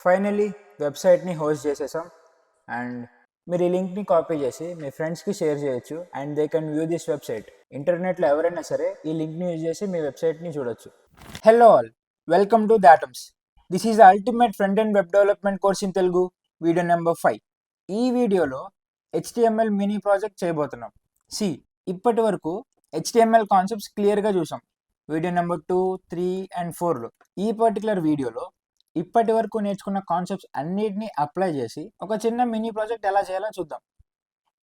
Finally వెబ్సైట్ని host చేసేసాం and మీరు ఈ లింక్ని కాపీ చేసి మీ ఫ్రెండ్స్కి షేర్ చేయొచ్చు and they can view this website. ఇంటర్నెట్లో ఎవరైనా సరే ఈ లింక్ని యూజ్ చేసి మీ వెబ్సైట్ని చూడొచ్చు. Hello all, welcome to datums. This is the ultimate front and web development course in Telugu, video number 5. ఈ వీడియోలో HTML మినీ ప్రాజెక్ట్ చేయబోతున్నాం. ఇప్పటి వరకు HTML కాన్సెప్ట్స్ క్లియర్గా చూసాం వీడియో నెంబర్ 2, 3 అండ్ 4లో. ఈ పర్టికులర్ వీడియోలో ఇప్పటి వరకు నేర్చుకున్న కాన్సెప్ట్స్ అన్నిటినీ అప్లై చేసి ఒక చిన్న మినీ ప్రాజెక్ట్ ఎలా చేయాలో చూద్దాం.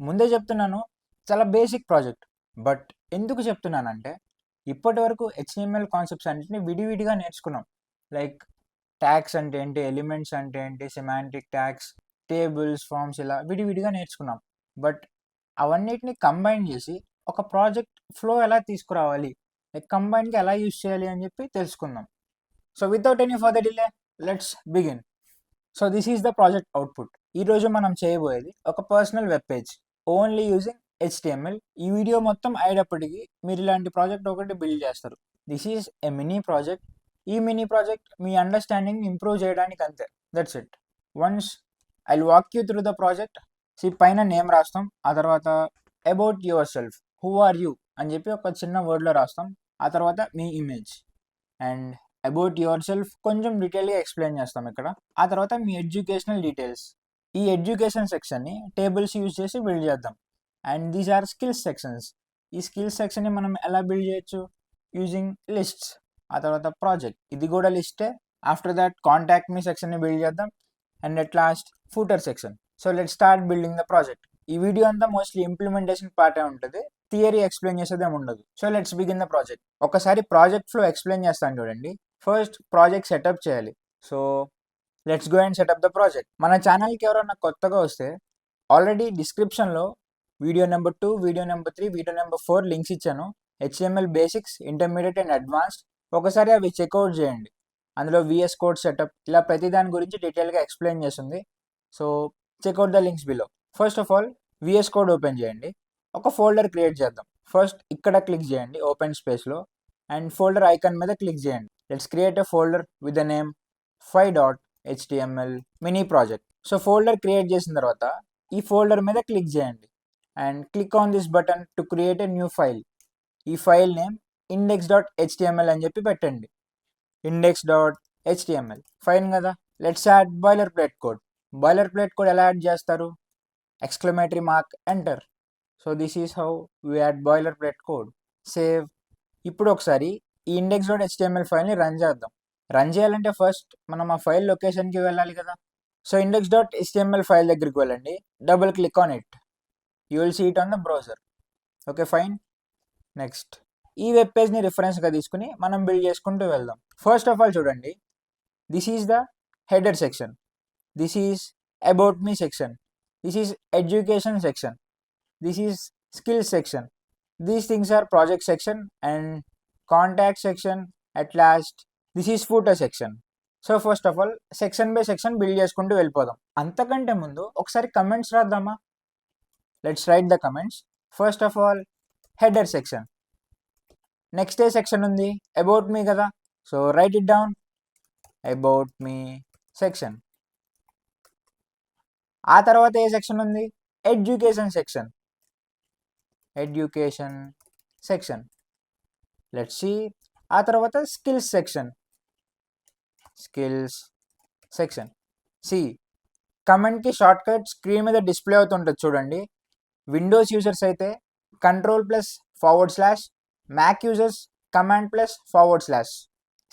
ముందే చెప్తున్నాను, చాలా బేసిక్ ప్రాజెక్ట్. బట్ ఎందుకు చెప్తున్నానంటే ఇప్పటి వరకు HTML కాన్సెప్ట్స్ అన్నిటిని విడివిడిగా నేర్చుకున్నాం. లైక్ ట్యాగ్స్ అంటే ఏంటి, ఎలిమెంట్స్ అంటే ఏంటి, సెమాంటిక్ ట్యాగ్స్, టేబుల్స్, ఫామ్స్, ఇలా విడివిడిగా నేర్చుకున్నాం. బట్ అవన్నిటిని కంబైన్ చేసి ఒక ప్రాజెక్ట్ ఫ్లో ఎలా తీసుకురావాలి, లైక్ కంబైన్గా ఎలా యూజ్ చేయాలి అని చెప్పి తెలుసుకుందాం. So without any further delay, let's begin. So this is the project output. ఈరోజు మనం చేయబోయేది ఒక personal web page only using HTML. ఈ వీడియో మొత్తం అయ్యేటప్పటికి మీరు ఇలాంటి ప్రాజెక్ట్ ఒకటి బిల్డ్ చేస్తారు. This is a mini project. ఈ మినీ ప్రాజెక్ట్ మీ అండర్స్టాండింగ్ ఇంప్రూవ్ చేయడానికి అంతే. That's it. Once I walk you through the project. పైన నేమ్ రాస్తాం, ఆ తర్వాత about your self, who are you అని చెప్పి ఒక చిన్న వర్డ్లో రాస్తాం. ఆ తర్వాత మీ image and about your self కొంచెం డీటెయిల్గా ఎక్స్ప్లెయిన్ చేస్తాం ఇక్కడ. ఆ తర్వాత మీ ఎడ్యుకేషనల్ డీటెయిల్స్. ఈ ఎడ్యుకేషన్ సెక్షన్ని టేబుల్స్ యూజ్ చేసి బిల్డ్ చేద్దాం. And these are skills sections. ఈ స్కిల్స్ సెక్షన్ని మనం ఎలా బిల్డ్ చేయొచ్చు? Using lists. ఆ తర్వాత ప్రాజెక్ట్, ఇది కూడా లిస్టే. ఆఫ్టర్ దాట్ కాంటాక్ట్ మీ సెక్షన్ని బిల్డ్ చేద్దాం. And at last footer section. So let start building the project. ఈ వీడియో అంతా మోస్ట్లీ ఇంప్లిమెంటేషన్ పార్టే ఉంటుంది, థియరీ ఎక్స్ప్లెయిన్ చేసేదేం ఉండదు. So let's begin the project. ఒకసారి ప్రాజెక్ట్ ఫ్లో ఎక్స్ప్లెయిన్ చేస్తాను చూడండి. ఫస్ట్ ప్రాజెక్ట్ సెటప్ చేయాలి. So let's go and setup the project. మన ఛానల్కి ఎవరైనా కొత్తగా వస్తే ఆల్రెడీ డిస్క్రిప్షన్లో video number 2, video number 3, video number 4 links ఇచ్చాను. HTML basics, intermediate and advanced. ఒకసారి అవి చెక్అవుట్ చేయండి. అందులో VS కోడ్ సెటప్, ఇలా ప్రతి దాని గురించి డీటెయిల్గా ఎక్స్ప్లెయిన్ చేస్తుంది. So checkout the links below. First of all VS code open చేయండి. ఒక ఫోల్డర్ క్రియేట్ చేద్దాం. ఫస్ట్ ఇక్కడ క్లిక్ చేయండి ఓపెన్ స్పేస్లో అండ్ ఫోల్డర్ ఐకాన్ మీద క్లిక్ చేయండి. Let's create a folder with the name 5.html mini project. So folder create చేసిన తర్వాత ఈ ఫోల్డర్ మీద క్లిక్ చేయండి and click on this button to create a new file. ఈ ఫైల్ నేమ్ index.html అని చెప్పి పెట్టండి. index.html ఫైన్ కదా. Let's add boiler plate code. Boiler plate code ఎలా యాడ్ చేస్తారు? Exclamatory mark, enter. So this is how we add boiler plate code. Save. ఇప్పుడు ఒకసారి ఈ index.html ఫైల్ని రన్ చేద్దాం. రన్ చేయాలంటే ఫస్ట్ మనం ఆ ఫైల్ లొకేషన్కి వెళ్ళాలి కదా. సో index.html ఫైల్ దగ్గరికి వెళ్ళండి, double click on it. You will see it on the browser. Okay fine. Next ఈ వెబ్ పేజ్ని రిఫరెన్స్గా తీసుకుని మనం బిల్డ్ చేసుకుంటూ వెళ్దాం. ఫస్ట్ ఆఫ్ ఆల్ చూడండి, this is the header section, this is about me section, this is education section, this is skills section, these things are project section and contact section. At last this is footer section. So first of all section by section build చేసుకుంటూ వెళ్ళిపోదాం. అంతకంటే ముందు ఒకసారి comments రాద్దామా? Let's write the comments. First of all header section. Next ఏ section ఉంది? About me కదా. So write it down, about me section. ఆ తర్వాత ఏ సెక్షన్ ఉంది? Education section, education section. Let's see. ఆ తర్వాత స్కిల్స్ సెక్షన్, స్కిల్స్ సెక్షన్. కమెంట్కి షార్ట్ కట్ స్క్రీన్ మీద డిస్ప్లే అవుతుంటుంది చూడండి. విండోస్ యూజర్స్ అయితే Ctrl+//, Mac users Command+//.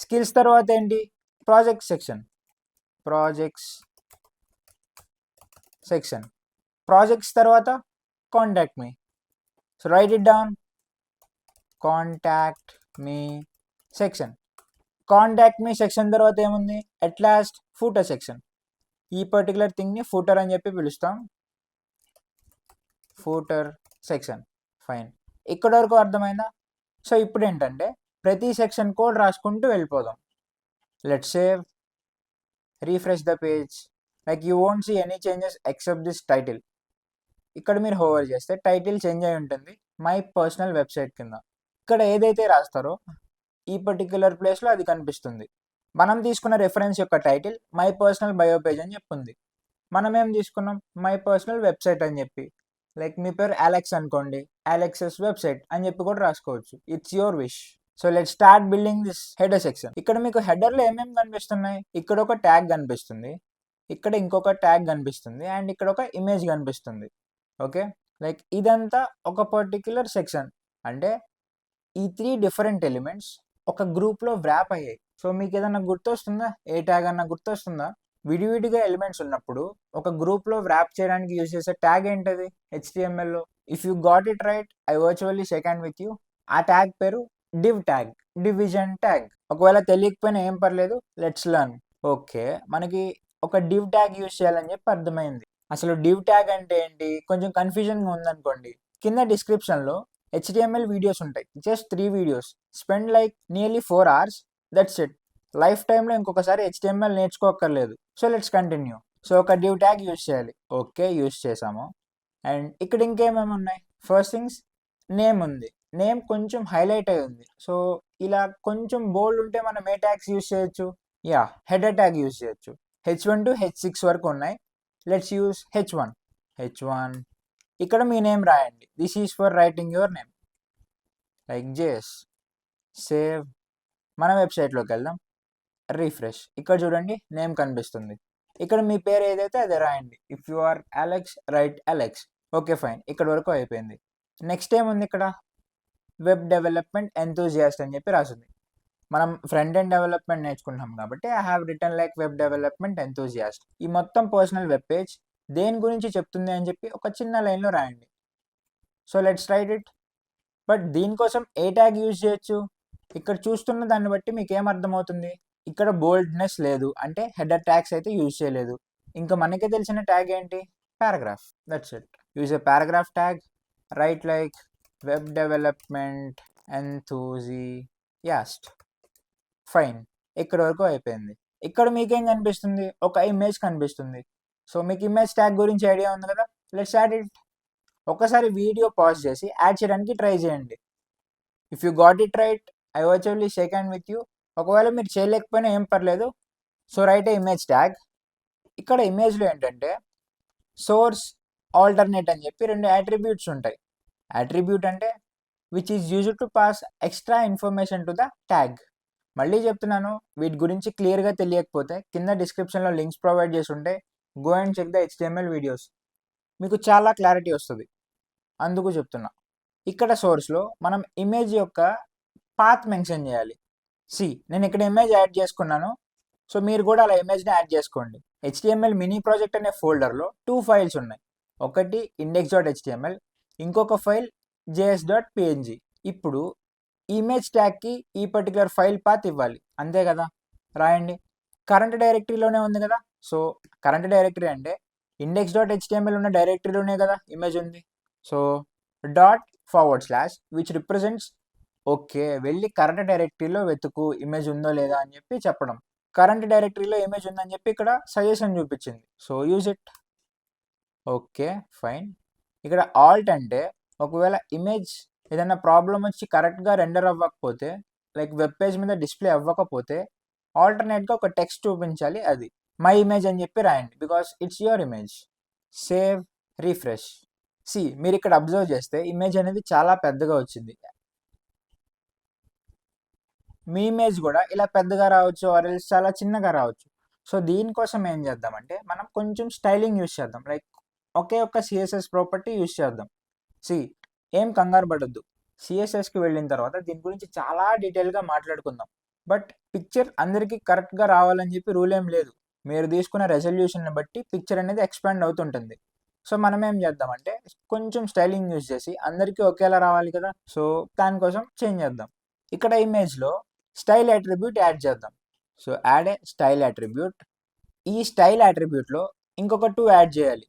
Skills తర్వాత ఏంటి? Project section, projects section. Projects తర్వాత contact me. So write it down, contact me section. Contact me section తర్వాత ఏముంది? At last footer section. ఈ పర్టికులర్ థింగ్ని ఫూటర్ అని చెప్పి పిలుస్తాం, ఫూటర్ సెక్షన్. ఫైన్, ఇక్కడ వరకు అర్థమైందా? సో ఇప్పుడు ఏంటంటే ప్రతి సెక్షన్ కోడ్ రాసుకుంటూ వెళ్ళిపోదాం. Let's save, refresh the page. Like you won't see any changes except this title. ఇక్కడ మీరు హోవర్ చేస్తే టైటిల్ చేంజ్ అయి ఉంటుంది మై పర్సనల్ వెబ్సైట్ కింద. ఇక్కడ ఏదైతే రాస్తారో ఈ పర్టిక్యులర్ ప్లేస్లో అది కనిపిస్తుంది. మనం తీసుకున్న రెఫరెన్స్ యొక్క title my personal bio page అని చెప్పుంది. మనం ఏం తీసుకున్నాం, మై పర్సనల్ వెబ్సైట్ అని చెప్పి. లైక్ మీ పేరు అలెక్స్ అనుకోండి, అలెక్సెస్ వెబ్సైట్ అని చెప్పి కూడా రాసుకోవచ్చు. It's your wish. So let start building this header section. ఇక్కడ మీకు హెడర్లో ఏమేమి కనిపిస్తున్నాయి, ఇక్కడ ఒక ట్యాగ్ కనిపిస్తుంది, ఇక్కడ ఇంకొక ట్యాగ్ కనిపిస్తుంది, అండ్ ఇక్కడ ఒక ఇమేజ్ కనిపిస్తుంది. ఓకే, లైక్ ఇదంతా ఒక పర్టిక్యులర్ సెక్షన్. అంటే ఈ 3 డిఫరెంట్ ఎలిమెంట్స్ ఒక గ్రూప్లో వ్రాప్ అయ్యాయి. సో మీకు ఏదన్నా గుర్తొస్తుందా, ఏ ట్యాగ్ అన్నా గుర్తొస్తుందా? విడివిడిగా ఎలిమెంట్స్ ఉన్నప్పుడు ఒక గ్రూప్లో వ్రాప్ చేయడానికి యూజ్ చేసే ట్యాగ్ ఏంటది HTMLలో? If you got it right, I virtually shake hand with you. ఆ ట్యాగ్ పేరు డివ్ ట్యాగ్, డివిజన్ ట్యాగ్. ఒకవేళ తెలియకపోయినా ఏం పర్లేదు, లెట్స్ లర్న్. ఓకే, మనకి ఒక డివ్ ట్యాగ్ యూజ్ చేయాలని చెప్పి అర్థమైంది. అసలు డివ్ ట్యాగ్ అంటే ఏంటి, కొంచెం కన్ఫ్యూజన్గా ఉందనుకోండి, కింద డిస్క్రిప్షన్లో HTML వీడియోస్ ఉంటాయి, just 3 videos. Spend like nearly 4 hours, that's it. Life టైంలో ఇంకొకసారి HTML నేర్చుకోక్కర్లేదు. So let's continue. సో ఒక డివ్ ట్యాగ్ యూజ్ చేయాలి. ఓకే, యూజ్ చేసాము. అండ్ ఇక్కడ ఇంకేమేమి ఉన్నాయి, ఫస్ట్ థింగ్స్ నేమ్ ఉంది. నేమ్ కొంచెం హైలైట్ అయి ఉంది. సో ఇలా కొంచెం బోల్డ్ ఉంటే మనం ఏ ట్యాగ్స్ యూజ్ చేయొచ్చు, హెడర్ ట్యాగ్ యూజ్ చేయొచ్చు. H1 to H6 వరకు ఉన్నాయి. Let's use H1. ఇక్కడ మీ నేమ్ రాయండి. This is for writing your name, like JS. Save. మన వెబ్సైట్లోకి వెళ్దాం, రీఫ్రెష్. ఇక్కడ చూడండి నేమ్ కనిపిస్తుంది. ఇక్కడ మీ పేరు ఏదైతే అదే రాయండి. If you are Alex, write Alex. Okay fine, ఇక్కడ వరకు అయిపోయింది. నెక్స్ట్ ఏముంది, ఇక్కడ వెబ్ డెవలప్మెంట్ ఎంతూజియాస్ట్ అని చెప్పి రాసింది. మనం ఫ్రంట్ ఎండ్ డెవలప్మెంట్ నేర్చుకుంటాం కాబట్టి I have return like web development enthusiast. ఈ మొత్తం పర్సనల్ వెబ్ పేజ్ దేని గురించి చెప్తుంది అని చెప్పి ఒక చిన్న లైన్లో రాయండి. So let's right it. But దీనికోసం ఏ ట్యాగ్ యూజ్ చేయొచ్చు, ఇక్కడ చూస్తున్న దాన్ని బట్టి మీకు ఏం అర్థమవుతుంది, ఇక్కడ బోల్డ్నెస్ లేదు, అంటే హెడర్ ట్యాగ్స్ అయితే యూజ్ చేయలేదు. ఇంకా మనకే తెలిసిన ట్యాగ్ ఏంటి, paragraph. That's it. Use a paragraph tag, right like web development enthusiast. Fine, ఇక్కడ వరకు అయిపోయింది. ఇక్కడ మీకేం కనిపిస్తుంది, ఒక ఇమేజ్ కనిపిస్తుంది. సో మీకు ఇమేజ్ ట్యాగ్ గురించి ఐడియా ఉంది కదా, లెట్స్ యాడ్ ఇట్. ఒకసారి వీడియో పాజ్ చేసి యాడ్ చేయడానికి ట్రై చేయండి. If you got it right, I virtually shake hand with you. ఒకవేళ మీరు చేయలేకపోయినా ఏం పర్లేదు. సో రైట్ ఏ ఇమేజ్ ట్యాగ్. ఇక్కడ ఇమేజ్లో ఏంటంటే సోర్స్, ఆల్టర్నేట్ అని చెప్పి 2 అట్రిబ్యూట్స్ ఉంటాయి. అట్రిబ్యూట్ అంటే which is used to pass extra information to the tag. మళ్ళీ చెప్తున్నాను, వీటి గురించి క్లియర్గా తెలియకపోతే కింద డిస్క్రిప్షన్లో లింక్స్ ప్రొవైడ్ చేసి ఉంటే go and check the HTML videos, మీకు చాలా క్లారిటీ వస్తుంది. అందుకు చెప్తున్నా. ఇక్కడ సోర్స్లో మనం ఇమేజ్ యొక్క పాత్ మెన్షన్ చేయాలి. నేను ఇక్కడ ఇమేజ్ యాడ్ చేసుకున్నాను. సో మీరు కూడా అలా ఇమేజ్ని యాడ్ చేసుకోండి. HTML మినీ ప్రాజెక్ట్ అనే ఫోల్డర్లో 2 ఫైల్స్ ఉన్నాయి. ఒకటి index.html, ఇంకొక ఫైల్ js.png. ఇప్పుడు ఇమేజ్ ట్యాగ్కి ఈ పర్టికులర్ ఫైల్ పాత్ ఇవ్వాలి, అంతే కదా. రాయండి. కరెంట్ డైరెక్టరీలోనే ఉంది కదా. సో కరెంట్ డైరెక్టరీ అంటే index.html ఉన్న డైరెక్టరీలోనే కదా ఇమేజ్ ఉంది. సో ./ విచ్ రిప్రజెంట్స్, ఓకే వెళ్ళి కరెంట్ డైరెక్టరీలో వెతుకు ఇమేజ్ ఉందో లేదా అని చెప్పి చెప్పడం. కరెంట్ డైరెక్టరీలో ఇమేజ్ ఉందని చెప్పి ఇక్కడ సజెషన్ చూపించింది. So use it. Okay fine. ఇక్కడ ఆల్ట్ అంటే ఒకవేళ ఇమేజ్ ఏదైనా ప్రాబ్లం వచ్చి కరెక్ట్గా రెండర్ అవ్వకపోతే, లైక్ వెబ్ పేజ్ మీద డిస్ప్లే అవ్వకపోతే ఆల్టర్నేట్గా ఒక టెక్స్ట్ చూపించాలి, అది మై ఇమేజ్ అని చెప్పి రాయండి, because it's your image. Save, refresh. మీరు ఇక్కడ అబ్జర్వ్ చేస్తే ఇమేజ్ అనేది చాలా పెద్దగా వచ్చింది. మీ ఇమేజ్ కూడా ఇలా పెద్దగా రావచ్చు, ఆర్ ఎల్స్ చాలా చిన్నగా రావచ్చు. సో దీనికోసం ఏం చేద్దామంటే మనం కొంచెం స్టైలింగ్ యూస్ చేద్దాం. లైక్ ఒకే ఒక్క CSS ప్రాపర్టీ యూస్ చేద్దాం. ఏం కంగారు పడొద్దు. CSSకి వెళ్ళిన తర్వాత దీని గురించి చాలా డీటెయిల్గా మాట్లాడుకుందాం. బట్ పిక్చర్ అందరికీ కరెక్ట్గా రావాలని చెప్పి రూల్ ఏం లేదు. మీరు తీసుకున్న రెజల్యూషన్ని బట్టి పిక్చర్ అనేది ఎక్స్పాండ్ అవుతుంటుంది. సో మనం ఏం చేద్దామంటే కొంచెం స్టైలింగ్ యూజ్ చేసి అందరికీ ఒకేలా రావాలి కదా. సో దానికోసం చేంజ్ చేద్దాం. ఇక్కడ ఇమేజ్లో స్టైల్ అట్రిబ్యూట్ యాడ్ చేద్దాం. సో యాడ్ ఏ స్టైల్ అట్రిబ్యూట్. ఈ స్టైల్ అట్రిబ్యూట్లో ఇంకొక 2 యాడ్ చేయాలి.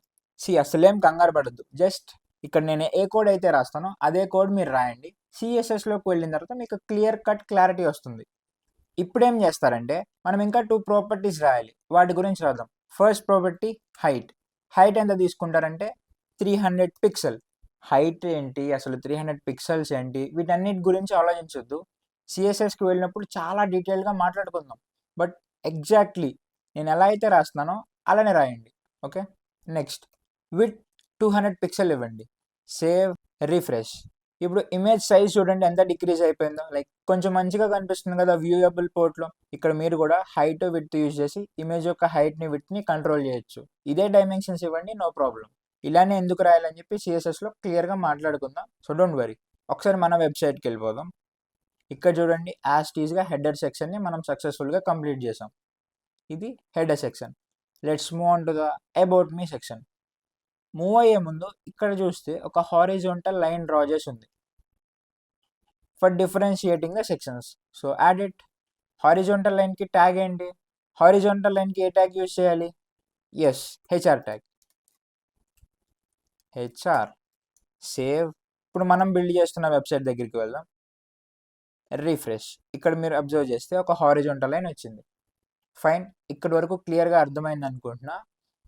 అసలేం కంగారు పడద్దు. జస్ట్ ఇక్కడ నేను ఏ కోడ్ అయితే రాస్తానో అదే కోడ్ మీరు రాయండి. CSSలోకి వెళ్ళిన తర్వాత మీకు క్లియర్ కట్ క్లారిటీ వస్తుంది. ఇప్పుడు ఏం చేస్తారంటే మనం ఇంకా 2 ప్రాపర్టీస్ రాయాలి. వాటి గురించి రాద్దాం. First property height. హైట్ ఎంత తీసుకుంటారంటే 300 పిక్సెల్. హైట్ ఏంటి, అసలు 300 పిక్సెల్స్ ఏంటి, వీటన్నిటి గురించి ఆలోచించొద్దు. CSSకి వెళ్ళినప్పుడు చాలా డీటెయిల్గా మాట్లాడుకుందాం. బట్ ఎగ్జాక్ట్లీ నేను ఎలా అయితే రాస్తున్నానో అలానే రాయండి. ఓకే, నెక్స్ట్ విత్ 200 పిక్సెల్ ఇవ్వండి. Save, refresh. ఇప్పుడు ఇమేజ్ సైజ్ చూడండి ఎంత డిక్రీజ్ అయిపోయిందో. లైక్ కొంచెం మంచిగా కనిపిస్తుంది కదా వ్యూయబుల్ పోర్ట్లో. ఇక్కడ మీరు కూడా హైట్ విడ్త్ యూజ్ చేసి ఇమేజ్ యొక్క హైట్ని విడ్త్ని కంట్రోల్ చేయొచ్చు. ఇదే డైమెన్షన్స్ ఇవ్వండి, నో ప్రాబ్లం. ఇలానే ఎందుకు రాయాలని చెప్పి సిఎస్ఎస్లో క్లియర్గా మాట్లాడుకుందాం. So don't worry. ఒకసారి మన వెబ్సైట్కి వెళ్ళిపోదాం. ఇక్కడ చూడండి యాజ్ టీజ్గా హెడర్ సెక్షన్ని మనం సక్సెస్ఫుల్గా కంప్లీట్ చేసాం. ఇది header section. Let's move on to the about me section. Move అయ్యే ముందు ఇక్కడ చూస్తే ఒక హారిజాంటల్ లైన్ డ్రా చేసి ఉంది for differentiating the sections. So add it. Horizontal లైన్కి ట్యాగ్ ఏంటి? హారిజాంటల్ లైన్కి ఏ ట్యాగ్ యూజ్ చేయాలి? Yes, HR tag. HR. Save. ఇప్పుడు మనం బిల్డ్ చేస్తున్న వెబ్సైట్ దగ్గరికి వెళ్దాం. రిఫ్రెష్. ఇక్కడ మీరు అబ్జర్వ్ చేస్తే ఒక హారిజాంటల్ లైన్ వచ్చింది. ఫైన్, ఇక్కడి వరకు క్లియర్గా అర్థమైంది అనుకుంటున్నా.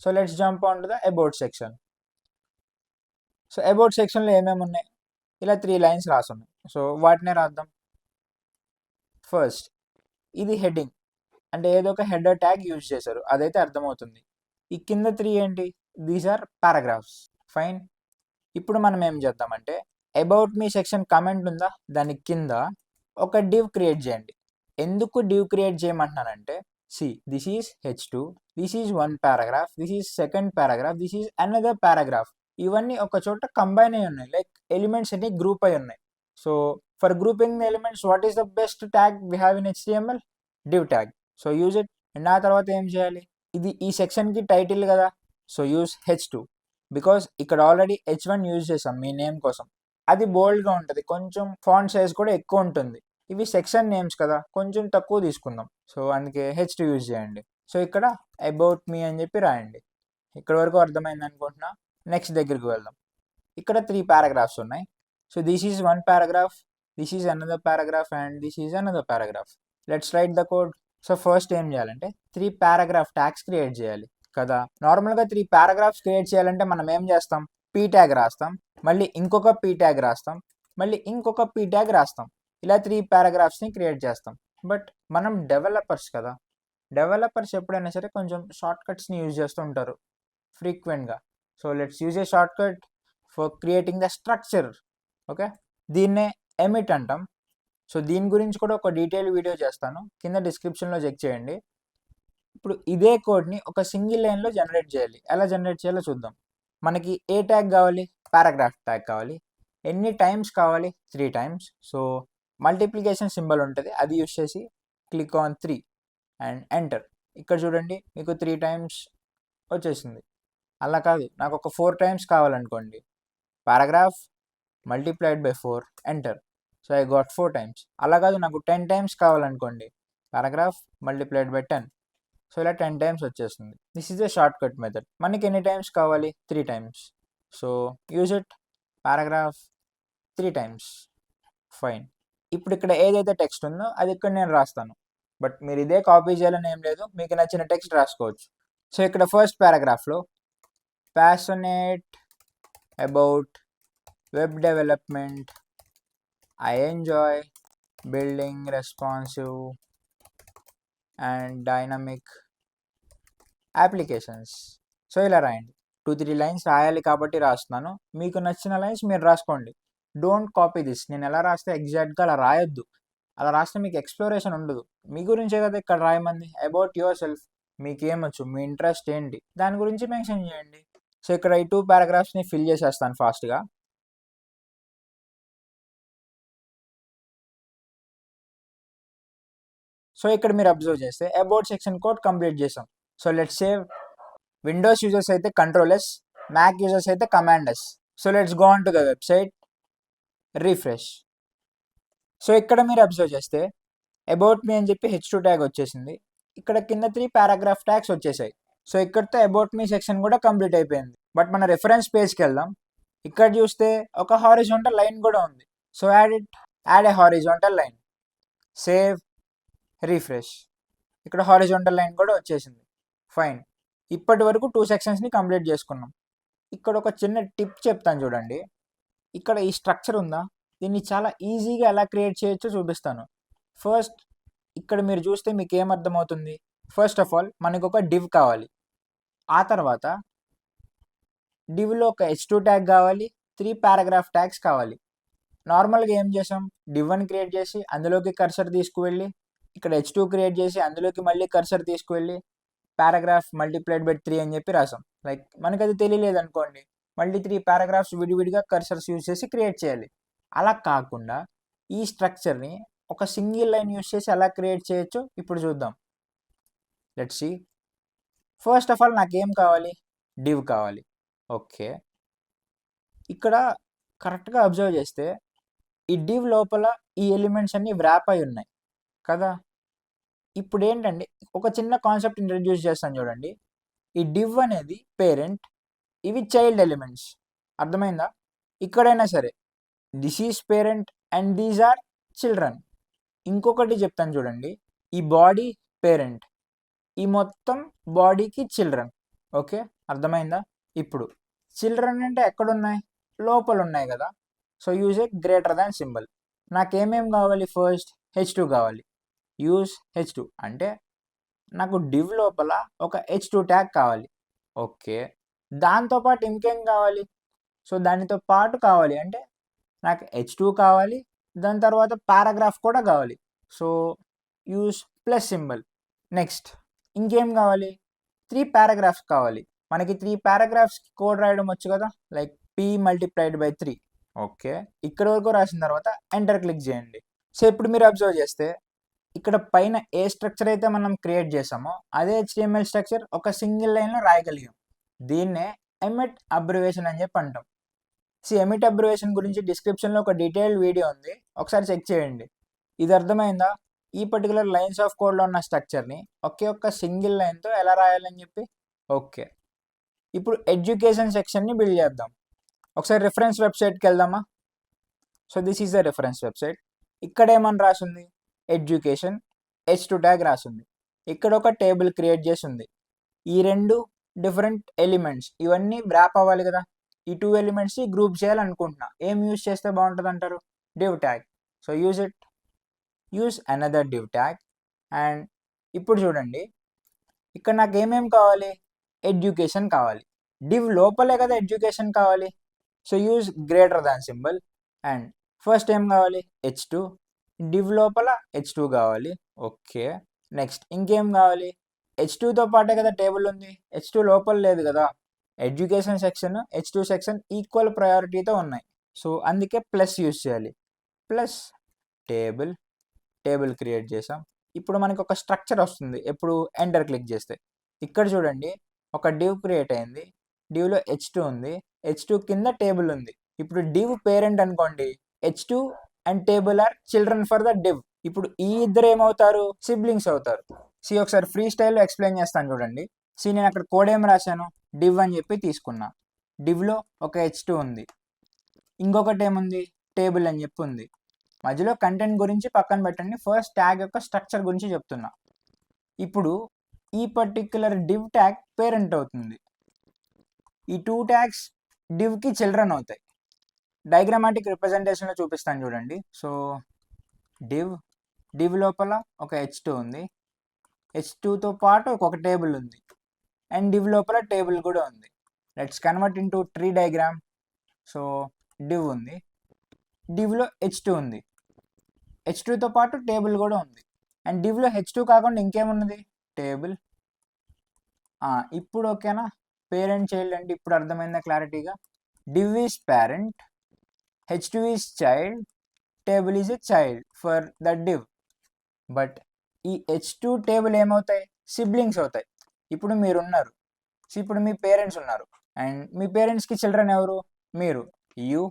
So let's jump on to the about section. So about సెక్షన్లో ఏమేమి ఉన్నాయి? ఇలా 3 లైన్స్ రాసున్నాయి. సో వాటినే రాద్దాం. ఫస్ట్, ఇది హెడ్డింగ్, అంటే ఏదో ఒక హెడర్ ట్యాగ్ యూజ్ చేశారు, అదైతే అర్థమవుతుంది. ఈ కింద 3 ఏంటి? These are paragraphs. ఫైన్. ఇప్పుడు మనం ఏం చేద్దామంటే అబౌట్ మీ సెక్షన్ కమెంట్ ఉందా, దాని కింద ఒక డివ్ క్రియేట్ చేయండి. ఎందుకు డివ్ క్రియేట్ చేయమంటున్నానంటే, see this is H2, this is 1 paragraph, this is second paragraph, this is another paragraph. ఇవన్నీ ఒక చోట కంబైన్ అయి ఉన్నాయి, లైక్ ఎలిమెంట్స్ అన్ని గ్రూప్ అయి ఉన్నాయి. So for grouping elements what is the best tag we have in HTML? Div tag. So use it. And ఆ తర్వాత ఏం చేయాలి? ఇది ఈ సెక్షన్కి టైటిల్ కదా, సో యూజ్ H2 బికాస్ ఇక్కడ ఆల్రెడీ H1 యూజ్ చేసాం మీ నేమ్ కోసం. అది బోల్డ్గా ఉంటుంది, కొంచెం ఫాంట్ సైజ్ కూడా ఎక్కువ ఉంటుంది. ఇవి సెక్షన్ నేమ్స్ కదా, కొంచెం తక్కువ తీసుకుందాం. సో అందుకే H2 యూజ్ చేయండి. సో ఇక్కడ అబౌట్ మీ అని చెప్పి రాయండి. ఇక్కడ వరకు అర్థమైంది అనుకుంటున్నా. నెక్స్ట్ దగ్గరికి వెళ్దాం. ఇక్కడ 3 పారాగ్రాఫ్స్ ఉన్నాయి. So this is 1 paragraph, this is another paragraph and this is another paragraph. Let's write the code. So first ఏం చేయాలంటే 3 పారాగ్రాఫ్ ట్యాగ్స్ క్రియేట్ చేయాలి కదా. నార్మల్గా 3 పారాగ్రాఫ్స్ క్రియేట్ చేయాలంటే మనం ఏం చేస్తాం? పీ ట్యాగ్ రాస్తాం, మళ్ళీ ఇంకొక పీ ట్యాగ్ రాస్తాం, మళ్ళీ ఇంకొక పీ ట్యాగ్ రాస్తాం. ఇలా 3 పారాగ్రాఫ్స్ని క్రియేట్ చేస్తాం. బట్ మనం డెవలపర్స్ కదా, డెవలపర్స్ ఎప్పుడైనా సరే కొంచెం షార్ట్ కట్స్ని యూజ్ చేస్తూ ఉంటారు ఫ్రీక్వెంట్గా. So let's use a short cut for creating the structure. Okay, దీన్నే ఎమిట్ అంటాం. సో దీని గురించి కూడా ఒక డీటెయిల్ వీడియో చేస్తాను, కింద డిస్క్రిప్షన్లో చెక్ చేయండి. ఇప్పుడు ఇదే కోడ్ని ఒక సింగిల్ లైన్లో జనరేట్ చేయాలి. ఎలా జనరేట్ చేయాలో చూద్దాం. మనకి ఏ ట్యాగ్ కావాలి? పారాగ్రాఫ్ ట్యాగ్ కావాలి. ఎన్ని టైమ్స్ కావాలి? 3 టైమ్స్. సో మల్టిప్లికేషన్ సింబల్ ఉంటుంది, అది యూస్ చేసి క్లిక్ ఆన్ 3 అండ్ ఎంటర్. ఇక్కడ చూడండి మీకు 3 టైమ్స్ వచ్చేసింది. అలా కాదు, నాకు ఒక 4 టైమ్స్ కావాలనుకోండి. Paragraph multiplied by 4, enter. So I got 4 times. అలా కాదు, నాకు 10 టైమ్స్ కావాలనుకోండి. Paragraph multiplied by 10. సో ఇలా 10 టైమ్స్ వచ్చేస్తుంది. This is a shortcut method. మనకి ఎన్ని టైమ్స్ కావాలి? 3 times. So use it. Paragraph 3 times. Fine. ఇప్పుడు ఇక్కడ ఏదైతే టెక్స్ట్ ఉందో అది ఇక్కడ నేను రాస్తాను. బట్ మీరు ఇదే కాపీ చేయాలని ఏం లేదు, మీకు నచ్చిన టెక్స్ట్ రాసుకోవచ్చు. సో ఇక్కడ ఫస్ట్ పారాగ్రాఫ్లో passionate about web development, I enjoy building responsive and dynamic applications. So ఇలా రాయండి. 2-3 లైన్స్ రాయాలి కాబట్టి రాస్తున్నాను. మీకు నచ్చిన లైన్స్ మీరు రాసుకోండి. Don't copy this. నేను ఎలా రాస్తే ఎగ్జాక్ట్గా అలా రాయొద్దు. అలా రాస్తే మీకు ఎక్స్ప్లోరేషన్ ఉండదు. మీ గురించే కదా ఇక్కడ రాయమంది. అబౌట్ యువర్ సెల్ఫ్, మీకు ఏమొచ్చు, మీ ఇంట్రెస్ట్ ఏంటి, దాని గురించి మెన్షన్ చేయండి. సో ఇక్కడ ఈ 2 పారాగ్రాఫ్స్ని ఫిల్ చేసేస్తాను ఫాస్ట్గా. సో ఇక్కడ మీరు అబ్జర్వ్ చేస్తే అబౌట్ సెక్షన్ కోడ్ కంప్లీట్ చేసాం. So let's save. Windows users అయితే కంట్రోల్-S, మ్యాక్ యూజర్స్ అయితే command S. So let's go on to the website. Refresh. So ఇక్కడ మీరు అబ్జర్వ్ చేస్తే అబౌట్ మీ అని చెప్పి H2 ట్యాగ్ వచ్చేసింది. ఇక్కడ కింద 3 పారాగ్రాఫ్ ట్యాగ్స్ వచ్చేసాయి. సో ఇక్కడితో అబౌట్ మీ సెక్షన్ కూడా కంప్లీట్ అయిపోయింది. బట్ మన రెఫరెన్స్ పేజ్కి వెళ్దాం. ఇక్కడ చూస్తే ఒక హారిజాంటల్ లైన్ కూడా ఉంది. సో యాడ్ ఏ హారిజాంటల్ లైన్. Save, refresh. ఇక్కడ హారిజాంటల్ లైన్ కూడా వచ్చేసింది. ఫైన్. ఇప్పటి వరకు 2 సెక్షన్స్ని కంప్లీట్ చేసుకున్నాం. ఇక్కడ ఒక చిన్న టిప్ చెప్తాను చూడండి. ఇక్కడ ఈ స్ట్రక్చర్ ఉందా, దీన్ని చాలా ఈజీగా ఎలా క్రియేట్ చేయొచ్చో చూపిస్తాను. ఫస్ట్ ఇక్కడ మీరు చూస్తే మీకు ఏమర్థమవుతుంది? ఫస్ట్ ఆఫ్ ఆల్ మనకు ఒక డివ్ కావాలి. ఆ తర్వాత డివ్లో ఒక h2 ట్యాగ్ కావాలి, 3 పారాగ్రాఫ్ ట్యాగ్స్ కావాలి. నార్మల్గా ఏం చేసాం, డివ్ అని క్రియేట్ చేసి అందులోకి కర్సర్ తీసుకువెళ్ళి ఇక్కడ h2 క్రియేట్ చేసి అందులోకి మళ్ళీ కర్సర్ తీసుకువెళ్ళి పారాగ్రాఫ్ మల్టిప్లైడ్ బై 3 అని చెప్పి రాసాం. లైక్ మనకు అది తెలియలేదు అనుకోండి, మళ్ళీ 3 పారాగ్రాఫ్స్ విడివిడిగా కర్సర్స్ యూజ్ చేసి క్రియేట్ చేయాలి. అలా కాకుండా ఈ స్ట్రక్చర్ని ఒక సింగిల్ లైన్ యూజ్ చేసి ఎలా క్రియేట్ చేయొచ్చో ఇప్పుడు చూద్దాం. Let's see. First of all నాకేం కావాలి, డివ్ కావాలి. ఓకే, ఇక్కడ కరెక్ట్గా అబ్జర్వ్ చేస్తే ఈ డివ్ లోపల ఈ ఎలిమెంట్స్ అన్ని వ్రాప్ అయి ఉన్నాయి కదా. ఇప్పుడు ఏంటంటే ఒక చిన్న కాన్సెప్ట్ ఇంట్రడ్యూస్ చేస్తాను చూడండి. ఈ డివ్ అనేది పేరెంట్, ఇవి చైల్డ్ ఎలిమెంట్స్. అర్థమైందా? ఇక్కడైనా సరే this is parent and these are children. ఇంకొకటి చెప్తాను చూడండి, ఈ బాడీ పేరెంట్, ఈ మొత్తం బాడీకి చిల్డ్రన్. ఓకే, అర్థమైందా? ఇప్పుడు చిల్డ్రన్ అంటే ఎక్కడున్నాయి, లోపల ఉన్నాయి కదా. So use a greater than symbol. నాకేమేం కావాలి, ఫస్ట్ h2 కావాలి. యూజ్ h2 అంటే నాకు డివ్ లోపల ఒక h2 ట్యాగ్ కావాలి. ఓకే, దాంతోపాటు ఇంకేం కావాలి, సో దానితో పాటు కావాలి అంటే నాకు h2 కావాలి, దాని తర్వాత పారాగ్రాఫ్ కూడా కావాలి. So use plus symbol. Next ఇంకేం కావాలి, 3 పారాగ్రాఫ్స్ కావాలి. మనకి 3 పారాగ్రాఫ్స్కి కోడ్ రాయడం వచ్చు కదా, like p multiplied by 3. Okay, ఇక్కడ వరకు రాసిన తర్వాత ఎంటర్ క్లిక్ చేయండి. సో ఇప్పుడు మీరు అబ్జర్వ్ చేస్తే ఇక్కడ పైన ఏ స్ట్రక్చర్ అయితే మనం క్రియేట్ చేసామో అదే HTML స్ట్రక్చర్ ఒక సింగిల్ లైన్లో రాయగలిగాం. దీన్నే ఎమిట్ అబ్రివేషన్ అని చెప్పి అంటాం. ఎమిట్ అబ్రివేషన్ గురించి డిస్క్రిప్షన్లో ఒక డీటెయిల్డ్ వీడియో ఉంది, ఒకసారి చెక్ చేయండి. ఇది అర్థమైందా? ఈ పర్టికులర్ లైన్స్ ఆఫ్ కోడ్లో ఉన్న స్ట్రక్చర్ని ఒకే ఒక్క సింగిల్ లైన్తో ఎలా రాయాలని చెప్పి. ఓకే, ఇప్పుడు ఎడ్యుకేషన్ సెక్షన్ని బిల్డ్ చేద్దాం. ఒకసారి రిఫరెన్స్ వెబ్సైట్కి వెళ్దామా. So this is the reference website. ఇక్కడ ఏమని రాసింది, ఎడ్యుకేషన్ h2 ట్యాగ్ రాసింది. ఇక్కడ ఒక టేబుల్ క్రియేట్ చేసి ఉంది. ఈ రెండు డిఫరెంట్ ఎలిమెంట్స్ ఇవన్నీ ర్యాప్ అవ్వాలి కదా. ఈ 2 ఎలిమెంట్స్ని గ్రూప్ చేయాలనుకుంటున్నా. ఏం యూజ్ చేస్తే బాగుంటుంది అంటారు, div tag. So use another div tag. And ఇప్పుడు చూడండి, ఇక్కడ నాకు ఏమేం కావాలి, ఎడ్యుకేషన్ కావాలి. డివ్ లోపలే కదా ఎడ్యుకేషన్ కావాలి. So use greater than symbol. And first ఏం కావాలి, h2. డివ్ లోపల h2 కావాలి. ఓకే, నెక్స్ట్ ఇంకేం కావాలి, h2తో పాటే కదా టేబుల్ ఉంది, h2 లోపల లేదు కదా. Education section h2 section equal ప్రయారిటీతో ఉన్నాయి. సో అందుకే ప్లస్ యూజ్ చేయాలి. ప్లస్ టేబుల్ క్రియేట్ చేసాం. ఇప్పుడు మనకి ఒక స్ట్రక్చర్ వస్తుంది ఎప్పుడు ఎంటర్ క్లిక్ చేస్తే. ఇక్కడ చూడండి, ఒక డివ్ క్రియేట్ అయింది. డివ్లో h2 ఉంది, h2 కింద టేబుల్ ఉంది. ఇప్పుడు డివ్ పేరెంట్ అనుకోండి, h2 and table are children for the div. ఇప్పుడు ఈ ఇద్దరు ఏమవుతారు, సిబ్లింగ్స్ అవుతారు. ఒకసారి ఫ్రీ స్టైల్లో ఎక్స్ప్లెయిన్ చేస్తాను చూడండి. నేను అక్కడ కోడ్ ఏం రాశాను, డివ్ అని చెప్పి తీసుకున్నా. డివ్లో ఒక h2 ఉంది, ఇంకొకటి ఏముంది, టేబుల్ అని చెప్పి ఉంది. మధ్యలో కంటెంట్ గురించి పక్కన పెట్టండి, ఫస్ట్ ట్యాగ్ యొక్క స్ట్రక్చర్ గురించి చెప్తున్నా. ఇప్పుడు ఈ పర్టిక్యులర్ డివ్ ట్యాగ్ పేరెంట్ అవుతుంది. ఈ 2 ట్యాగ్స్ డివ్కి చిల్డ్రన్ అవుతాయి. డయాగ్రామాటిక్ రిప్రజెంటేషన్లో చూపిస్తాను చూడండి. సో డివ్ లోపల ఒక h2 ఉంది, h2తో పాటు ఒక టేబుల్ ఉంది, అండ్ డివ్ లోపల టేబుల్ కూడా ఉంది. Let's convert into tree diagram. So div ఉంది, డివ్లో h2 ఉంది, h2తో పాటు టేబుల్ కూడా ఉంది, అండ్ డివ్లో h2 కాకుండా ఇంకేమున్నది, టేబుల్. ఇప్పుడు ఓకేనా, పేరెంట్ చైల్డ్ అంటే ఇప్పుడు అర్థమైందా క్లారిటీగా. Div is parent, h2 is child, table is a child for the div. But ఈ h2 టేబుల్ ఏమవుతాయి, సిబ్లింగ్స్ అవుతాయి. ఇప్పుడు మీరున్నారు, ఇప్పుడు మీ పేరెంట్స్ ఉన్నారు, అండ్ మీ పేరెంట్స్కి చిల్డ్రన్ ఎవరు, మీరు, యూ.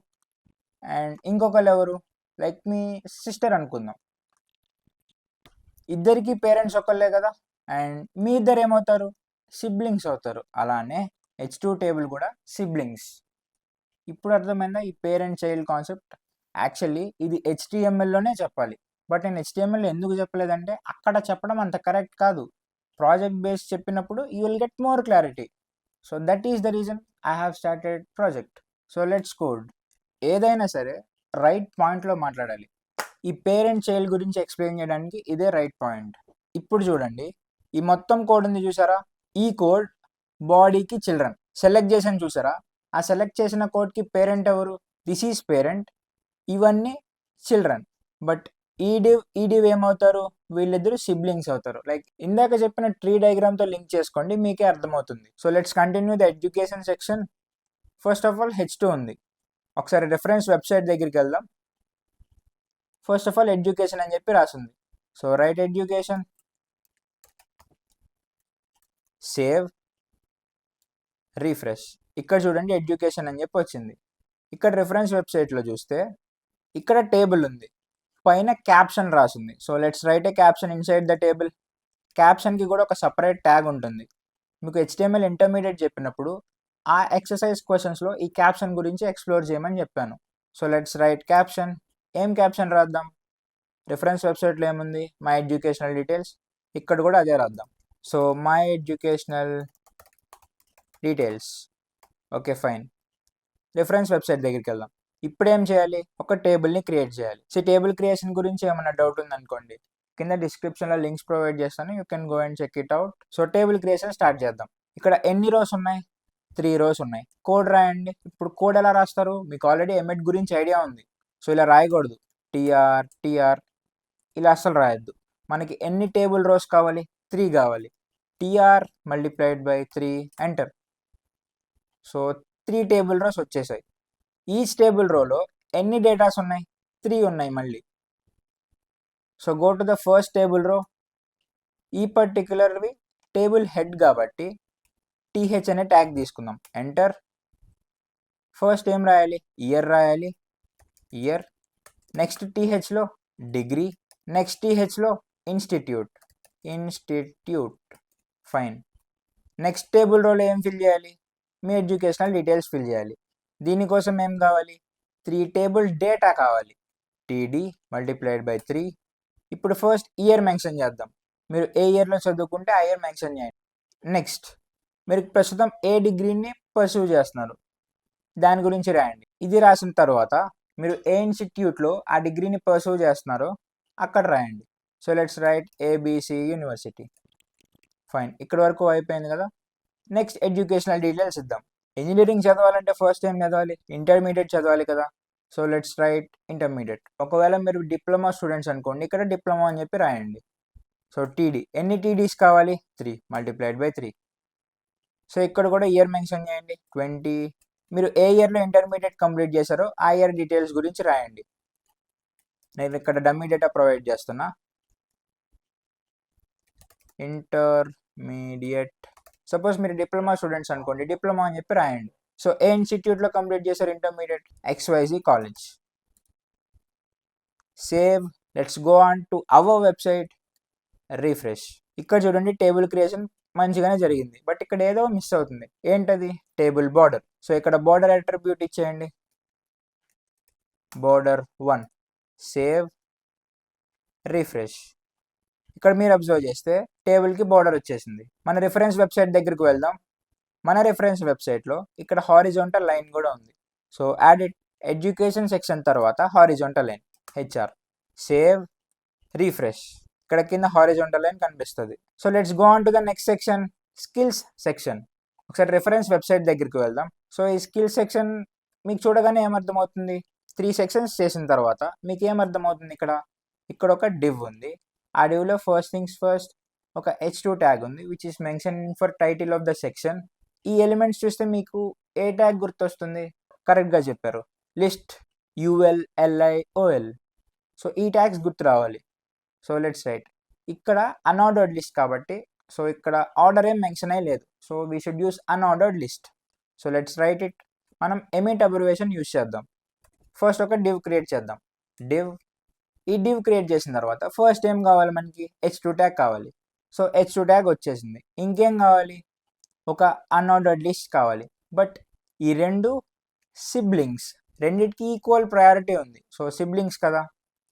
అండ్ ఇంకొకరు ఎవరు, లైక్ మీ సిస్టర్ అనుకుందాం. ఇద్దరికి పేరెంట్స్ ఒకళ్ళే కదా, అండ్ మీ ఇద్దరు ఏమవుతారు, సిబ్లింగ్స్ అవుతారు. అలానే h2 టేబుల్ కూడా సిబ్లింగ్స్. ఇప్పుడు అర్థమైందా ఈ పేరెంట్ చైల్డ్ కాన్సెప్ట్. యాక్చువల్లీ ఇది HTMLలోనే చెప్పాలి, బట్ నేను HTML ఎందుకు చెప్పలేదంటే అక్కడ చెప్పడం అంత కరెక్ట్ కాదు. ప్రాజెక్ట్ బేస్ చెప్పినప్పుడు you will get more clarity. So that is the reason I have started project. So let's code. ఏదైనా సరే రైట్ పాయింట్లో మాట్లాడాలి. ఈ పేరెంట్ చైల్డ్ గురించి ఎక్స్ప్లెయిన్ చేయడానికి ఇదే రైట్ పాయింట్. ఇప్పుడు చూడండి, ఈ మొత్తం కోడ్ ఉంది చూసారా, ఈ కోడ్ బాడీకి చిల్డ్రన్ సెలెక్ట్ చేసాను చూసారా, ఆ సెలెక్ట్ చేసిన కోడ్కి పేరెంట్ ఎవరు, దిస్ ఈజ్ పేరెంట్, ఇవన్నీ చిల్డ్రన్. బట్ ఈ డివ్ ఏమవుతారు, వీళ్ళిద్దరు సిబ్లింగ్స్ అవుతారు. లైక్ ఇందాక చెప్పిన ట్రీ డయాగ్రామ్తో లింక్ చేసుకోండి, మీకే అర్థమవుతుంది. So let's continue the education section. First of all H2 ఉంది. ఒకసారి రెఫరెన్స్ వెబ్సైట్ దగ్గరికి వెళ్దాం. ఫస్ట్ ఆఫ్ ఆల్ ఎడ్యుకేషన్ అని చెప్పి రాసింది. So right education, save, refresh. ఇక్కడ చూడండి ఎడ్యుకేషన్ అని చెప్పి వచ్చింది. ఇక్కడ రెఫరెన్స్ వెబ్సైట్లో చూస్తే ఇక్కడ టేబుల్ ఉంది, పైన క్యాప్షన్ రాసింది. So let's write a caption inside the table. క్యాప్షన్కి కూడా ఒక సపరేట్ ట్యాగ్ ఉంటుంది. మీకు HTML ఇంటర్మీడియట్ చెప్పినప్పుడు ఆ ఎక్సర్సైజ్ క్వశ్చన్స్లో ఈ క్యాప్షన్ గురించి ఎక్స్ప్లోర్ చేయమని చెప్పాను. So let's write caption. ఏం క్యాప్షన్ రాద్దాం, రిఫరెన్స్ వెబ్సైట్లో ఏముంది, మై ఎడ్యుకేషనల్ డీటెయిల్స్, ఇక్కడ కూడా అదే రాద్దాం. So my educational details. Okay fine. Reference website దగ్గరికి వెళ్దాం. ఇప్పుడు ఏం చేయాలి, ఒక టేబుల్ని క్రియేట్ చేయాలి. సో టేబుల్ క్రియేషన్ గురించి ఏమైనా డౌట్ ఉందనుకోండి, కింద డిస్క్రిప్షన్లో లింక్స్ ప్రొవైడ్ చేస్తాను, you can go and check it out. So table creation start చేద్దాం. ఇక్కడ ఎన్ని రోస్ ఉన్నాయి, 3 రోస్ ఉన్నాయి. కోడ్ రాయండి. ఇప్పుడు కోడ్ ఎలా రాస్తారు, మీకు ఆల్రెడీ ఎంఎడ్ గురించి ఐడియా ఉంది. సో ఇలా రాయకూడదు, టీఆర్ ఇలా అస్సలు రాయొద్దు. మనకి ఎన్ని టేబుల్ రోస్ కావాలి, 3 కావాలి. TR multiplied by 3, enter. So 3 table rows వచ్చేసాయి. ఈచ్ టేబుల్ రోలో ఎన్ని డేటాస్ ఉన్నాయి, 3 ఉన్నాయి మళ్ళీ. So go to the first table row. ఈ పర్టికులర్వి టేబుల్ హెడ్ కాబట్టి TH అనే ట్యాగ్ తీసుకుందాం, ఎంటర్. ఫస్ట్ ఏం రాయాలి, ఇయర్ రాయాలి, ఇయర్. నెక్స్ట్ THలో డిగ్రీ, నెక్స్ట్ THలో ఇన్స్టిట్యూట్, ఫైన్. నెక్స్ట్ టేబుల్ రోలో ఏం ఫిల్ చేయాలి, మీ ఎడ్యుకేషనల్ డీటెయిల్స్ ఫిల్ చేయాలి. దీనికోసం ఏం కావాలి, 3 టేబుల్ డేటా కావాలి, TD మల్టిప్లైడ్ బై 3. ఇప్పుడు ఫస్ట్ ఇయర్ మెన్షన్ చేద్దాం. మీరు ఏ ఇయర్లో చదువుకుంటే ఆ ఇయర్ మెన్షన్ చేయండి. నెక్స్ట్ మీరు ప్రస్తుతం ఏ డిగ్రీని పర్సూ చేస్తున్నారు, దాని గురించి రాయండి. ఇది రాసిన తర్వాత మీరు ఏ ఇన్స్టిట్యూట్లో ఆ డిగ్రీని పర్సూ చేస్తున్నారో అక్కడ రాయండి. So let's right ABC university, fine. ఇక్కడ వరకు అయిపోయింది కదా. నెక్స్ట్ ఎడ్యుకేషనల్ డీటెయిల్స్ ఇద్దాం. ఇంజనీరింగ్ చదవాలంటే ఫస్ట్ ఏం చదవాలి, ఇంటర్మీడియట్ చదవాలి కదా. So let's right intermediate. ఒకవేళ మీరు డిప్లొమా స్టూడెంట్స్ అనుకోండి, ఇక్కడ డిప్లొమా అని చెప్పి రాయండి. సో TD, ఎన్ని TDs కావాలి, 3 మల్టిప్లైడ్ బై 3. సో ఇక్కడ కూడా ఇయర్ మెన్షన్ చేయండి, 20. మీరు ఏ ఇయర్లో ఇంటర్మీడియట్ కంప్లీట్ చేశారో ఆ ఇయర్ డీటెయిల్స్ గురించి రాయండి. నేను ఇక్కడ డమ్మీ డేటా ప్రొవైడ్ చేస్తున్నా, ఇంటర్మీడియట్. సపోజ్ మీరు డిప్లొమా స్టూడెంట్స్ అనుకోండి, డిప్లొమా అని చెప్పి రాయండి. సో ఏ ఇన్స్టిట్యూట్లో కంప్లీట్ చేశారు intermediate, XYZ college. Save. Let's go on to our website, refresh. ఇక్కడ చూడండి టేబుల్ క్రియేషన్ మంచిగానే జరిగింది, బట్ ఇక్కడ ఏదో మిస్ అవుతుంది. ఏంటది, టేబుల్ బార్డర్. సో ఇక్కడ బార్డర్ అట్రిబ్యూట్ ఇచ్చేయండి, border 1. Save, refresh. ఇక్కడ మీరు అబ్జర్వ్ చేస్తే టేబుల్కి బార్డర్ వచ్చేసింది. మన రిఫరెన్స్ వెబ్సైట్ దగ్గరికి వెళ్దాం. మన రిఫరెన్స్ వెబ్సైట్లో ఇక్కడ హారిజాంటల్ లైన్ కూడా ఉంది. సో యాడ్ ఎడ్యుకేషన్ సెక్షన్ తర్వాత horizontal line, HR. Save, refresh. ఇక్కడ కింద హారిజాంటల్ లైన్ కనిపిస్తుంది. So let's go on to the next section, skills section. ఒకసారి రిఫరెన్స్ వెబ్సైట్ దగ్గరికి వెళ్దాం. సో ఈ స్కిల్స్ సెక్షన్ మీకు చూడగానే ఏమర్థమవుతుంది, 3 సెక్షన్స్ చేసిన తర్వాత మీకు ఏమర్థమవుతుంది, ఇక్కడ ఒక డివ్ ఉంది. ఆ డివ్లో ఫస్ట్ థింగ్స్ ఫస్ట్ ఒక H2 ట్యాగ్ ఉంది, which is mention for title of the section. ఈ ఎలిమెంట్స్ చూస్తే మీకు ఏ ట్యాగ్ గుర్తొస్తుంది, కరెక్ట్గా చెప్పారు, list, UL, LI, OL. So ఈ ట్యాగ్స్ గుర్తు రావాలి. So let's right. ఇక్కడ అన్ఆర్డర్డ్ లిస్ట్ కాబట్టి, సో ఇక్కడ ఆర్డర్ ఏం మెన్షన్ అయ్యి లేదు. So we should use unordered list. So let's right it. మనం ఎమిట్ అబ్రివేషన్ యూస్ చేద్దాం. ఫస్ట్ ఒక డివ్ క్రియేట్ చేద్దాం, డివ్. ఈ డివ్ క్రియేట్ చేసిన తర్వాత ఫస్ట్ ఏం కావాలి, మనకి H2 ట్యాగ్ కావాలి. సో H2 ట్యాగ్ వచ్చేసింది. ఇంకేం కావాలి, ఒక అన్ఆర్డర్డ్ లిస్ట్ కావాలి. బట్ ఈ రెండు సిబ్లింగ్స్, రెండింటికి ఈక్వల్ ప్రయారిటీ ఉంది. సో సిబ్లింగ్స్ కదా,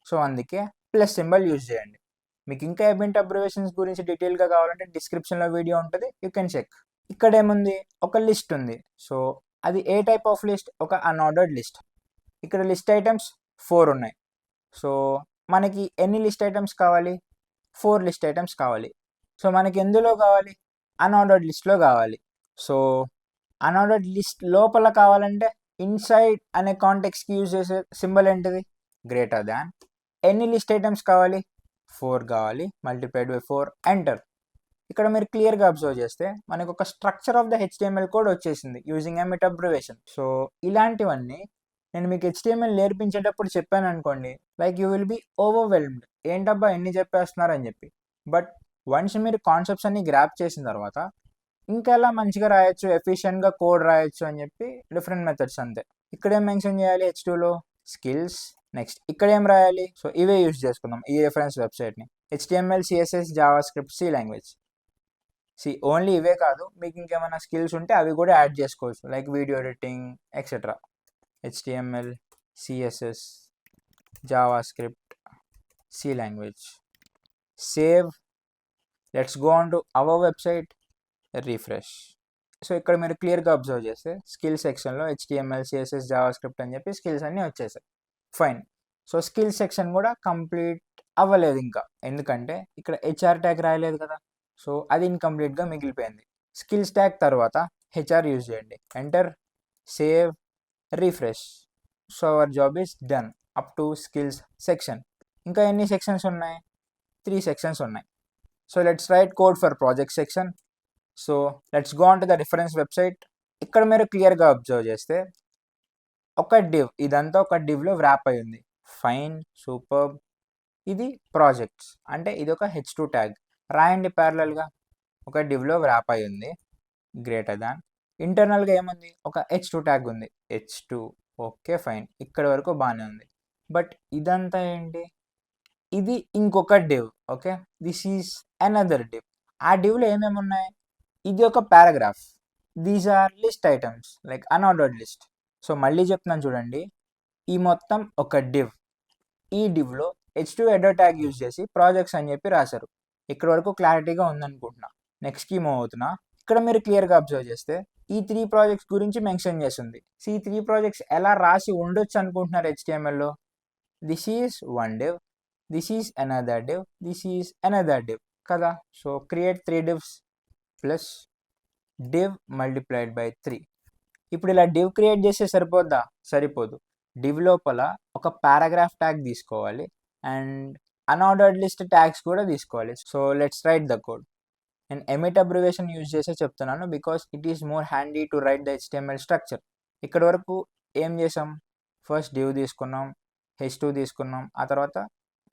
సో అందుకే ప్లస్ సింబల్ యూజ్ చేయండి. మీకు ఇంకా ఎమిట్ అబ్రివేషన్స్ గురించి డీటెయిల్గా కావాలంటే డిస్క్రిప్షన్లో వీడియో ఉంటుంది, యూ కెన్ చెక్. ఇక్కడ ఏముంది, ఒక లిస్ట్ ఉంది. సో అది ఏ టైప్ ఆఫ్ లిస్ట్, ఒక అన్ఆర్డర్డ్ లిస్ట్. ఇక్కడ లిస్ట్ ఐటమ్స్ 4 ఉన్నాయి. సో మనకి ఎన్ని లిస్ట్ ఐటమ్స్ కావాలి, 4 లిస్ట్ ఐటమ్స్ కావాలి. సో మనకి ఎందులో కావాలి, అన్ఆర్డర్డ్ లిస్ట్లో కావాలి. సో అన్ఆర్డర్డ్ లిస్ట్ లోపల కావాలంటే ఇన్సైడ్ అనే కాంటెక్స్కి యూజ్ చేసే సింబల్ ఏంటిది, గ్రేటర్ దాన్. ఎన్ని లిస్ట్ ఐటమ్స్ కావాలి, 4 కావాలి, మల్టిప్లైడ్ బై 4 ఎంటర్. ఇక్కడ మీరు క్లియర్గా అబ్జర్వ్ చేస్తే మనకు ఒక structure of the HTML code వచ్చేసింది యూజింగ్ ఎమిట్ అబ్రివేషన్. సో ఇలాంటివన్నీ నేను మీకు HTML నేర్పించేటప్పుడు చెప్పాను అనుకోండి, like you will be overwhelmed, ఏంటబ్బా ఎన్ని చెప్పేస్తున్నారని చెప్పి. బట్ వన్స్ మీరు కాన్సెప్ట్స్ అన్ని గ్రాప్ చేసిన తర్వాత ఇంకా ఎలా మంచిగా రాయొచ్చు, ఎఫిషియెంట్గా కోడ్ రాయొచ్చు అని చెప్పి డిఫరెంట్ మెథడ్స్ అంతే. ఇక్కడ ఏం మెన్షన్ చేయాలి, H2లో స్కిల్స్. నెక్స్ట్ ఇక్కడ ఏం రాయాలి, సో ఇవే యూజ్ చేసుకుందాం ఈ రెఫరెన్స్ వెబ్సైట్ని, HTML, CSS, JavaScript, C language. Only ఇవే కాదు, మీకు ఇంకేమైనా స్కిల్స్ ఉంటే అవి కూడా యాడ్ చేసుకోవచ్చు, like video editing etcetera. HTML, CSS, JavaScript, C language. Save. Let's go on to our website, refresh. So ఇక్కడ మీరు క్లియర్గా అబ్జర్వ్ చేస్తే స్కిల్ సెక్షన్లో HTML, CSS, JavaScript అని చెప్పి స్కిల్స్ అన్నీ వచ్చేసాయి. ఫైన్. సో స్కిల్ సెక్షన్ కూడా కంప్లీట్ అవ్వలేదు ఇంకా, ఎందుకంటే ఇక్కడ HR ట్యాగ్ రాయలేదు కదా, సో అది ఇన్కంప్లీట్గా మిగిలిపోయింది. స్కిల్స్ ట్యాగ్ తర్వాత HR యూజ్ చేయండి, enter, save, refresh. So our job is done up to skills section. ఇంకా ఎన్ని సెక్షన్స్ ఉన్నాయి, 3 సెక్షన్స్ ఉన్నాయి. So let's right code for project section. So let's go on to the reference website. ఇక్కడ మీరు క్లియర్గా observe చేస్తే ఒక డివ్, ఇదంతా ఒక డివ్లో వ్రాప్ అయ్యింది. Fine, super. ఇది ప్రాజెక్ట్స్ అంటే ఇది ఒక H2 ట్యాగ్, రాయండి ప్యారలల్గా. ఒక డివ్లో వ్రాప్ అయి ఉంది, గ్రేటర్ దాన్. ఇంటర్నల్గా ఏముంది, ఒక H2 ట్యాగ్ ఉంది, H2. ఓకే ఫైన్, ఇక్కడ వరకు బాగానే ఉంది. బట్ ఇదంతా ఏంటి, ఇది ఇంకొక div. Okay, this is another div. ఆ డివ్లో ఏమేమి ఉన్నాయి, ఇది ఒక paragraph, these are list items like unordered list. So మళ్ళీ చెప్తున్నాను చూడండి, ఈ మొత్తం ఒక డివ్. ఈ డివ్లో H2 హెడర్ ట్యాగ్ యూజ్ చేసి ప్రాజెక్ట్స్ అని చెప్పి రాశారు. ఇక్కడ వరకు క్లారిటీగా ఉందనుకుంటున్నా. నెక్స్ట్కి మూవ్ అవుతున్నా. ఇక్కడ మీరు క్లియర్గా అబ్జర్వ్ చేస్తే ఈ 3 ప్రాజెక్ట్స్ గురించి మెన్షన్ చేస్తుంది. ఈ 3 ప్రాజెక్ట్స్ ఎలా రాసి ఉండొచ్చు అనుకుంటున్నారు HTMLలో, this is one div, this is another div, this is another div కదా. So create 3 divs plus div multiplied by 3. ఇప్పుడు ఇలా డివ్ క్రియేట్ చేస్తే సరిపోద్దా, సరిపోదు. డివ్ లోపల ఒక పారాగ్రాఫ్ ట్యాగ్ తీసుకోవాలి అండ్ అన్ఆర్డర్డ్ లిస్ట్ ట్యాగ్స్ కూడా తీసుకోవాలి. So let's write the code. నేను ఎమిట్ అబ్రివేషన్ యూజ్ చేసే చెప్తున్నాను because it is more handy to write the HTML structure. ఇక్కడ వరకు ఏం చేసాం, ఫస్ట్ డివ్ తీసుకున్నాం, H2 తీసుకున్నాం, ఆ తర్వాత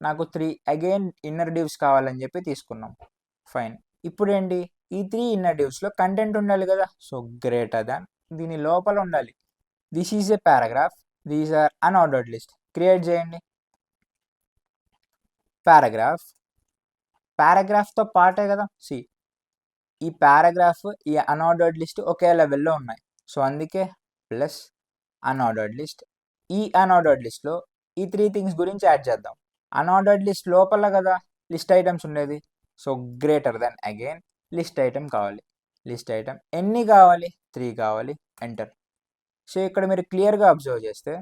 నాకు 3 అగైన్ ఇన్నర్ డివ్స్ కావాలని చెప్పి తీసుకున్నాం. ఫైన్. ఇప్పుడు ఏంటి, ఈ 3 ఇన్నర్ డివ్స్లో కంటెంట్ ఉండాలి కదా. సో గ్రేటర్ దాన్, దీని లోపల ఉండాలి. This is a paragraph, these are unordered list. Create చేయండి పారాగ్రాఫ్. పారాగ్రాఫ్తో పాటే కదా, ఈ పారాగ్రాఫ్ ఈ అన్ఆర్డర్డ్ లిస్ట్ ఒకే లెవెల్లో ఉన్నాయి. సో అందుకే ప్లస్ అన్ఆర్డర్డ్ లిస్ట్. ఈ అన్ఆర్డర్డ్ లిస్ట్లో ఈ 3 థింగ్స్ గురించి యాడ్ చేద్దాం. అన్ఆర్డర్డ్ లిస్ట్ లోపల కదా లిస్ట్ ఐటమ్స్ ఉండేది. So greater than again list item కావాలి. లిస్ట్ ఐటమ్ ఎన్ని కావాలి, 3 కావాలి, ఎంటర్. సో ఇక్కడ మీరు క్లియర్గా అబ్జర్వ్ చేస్తే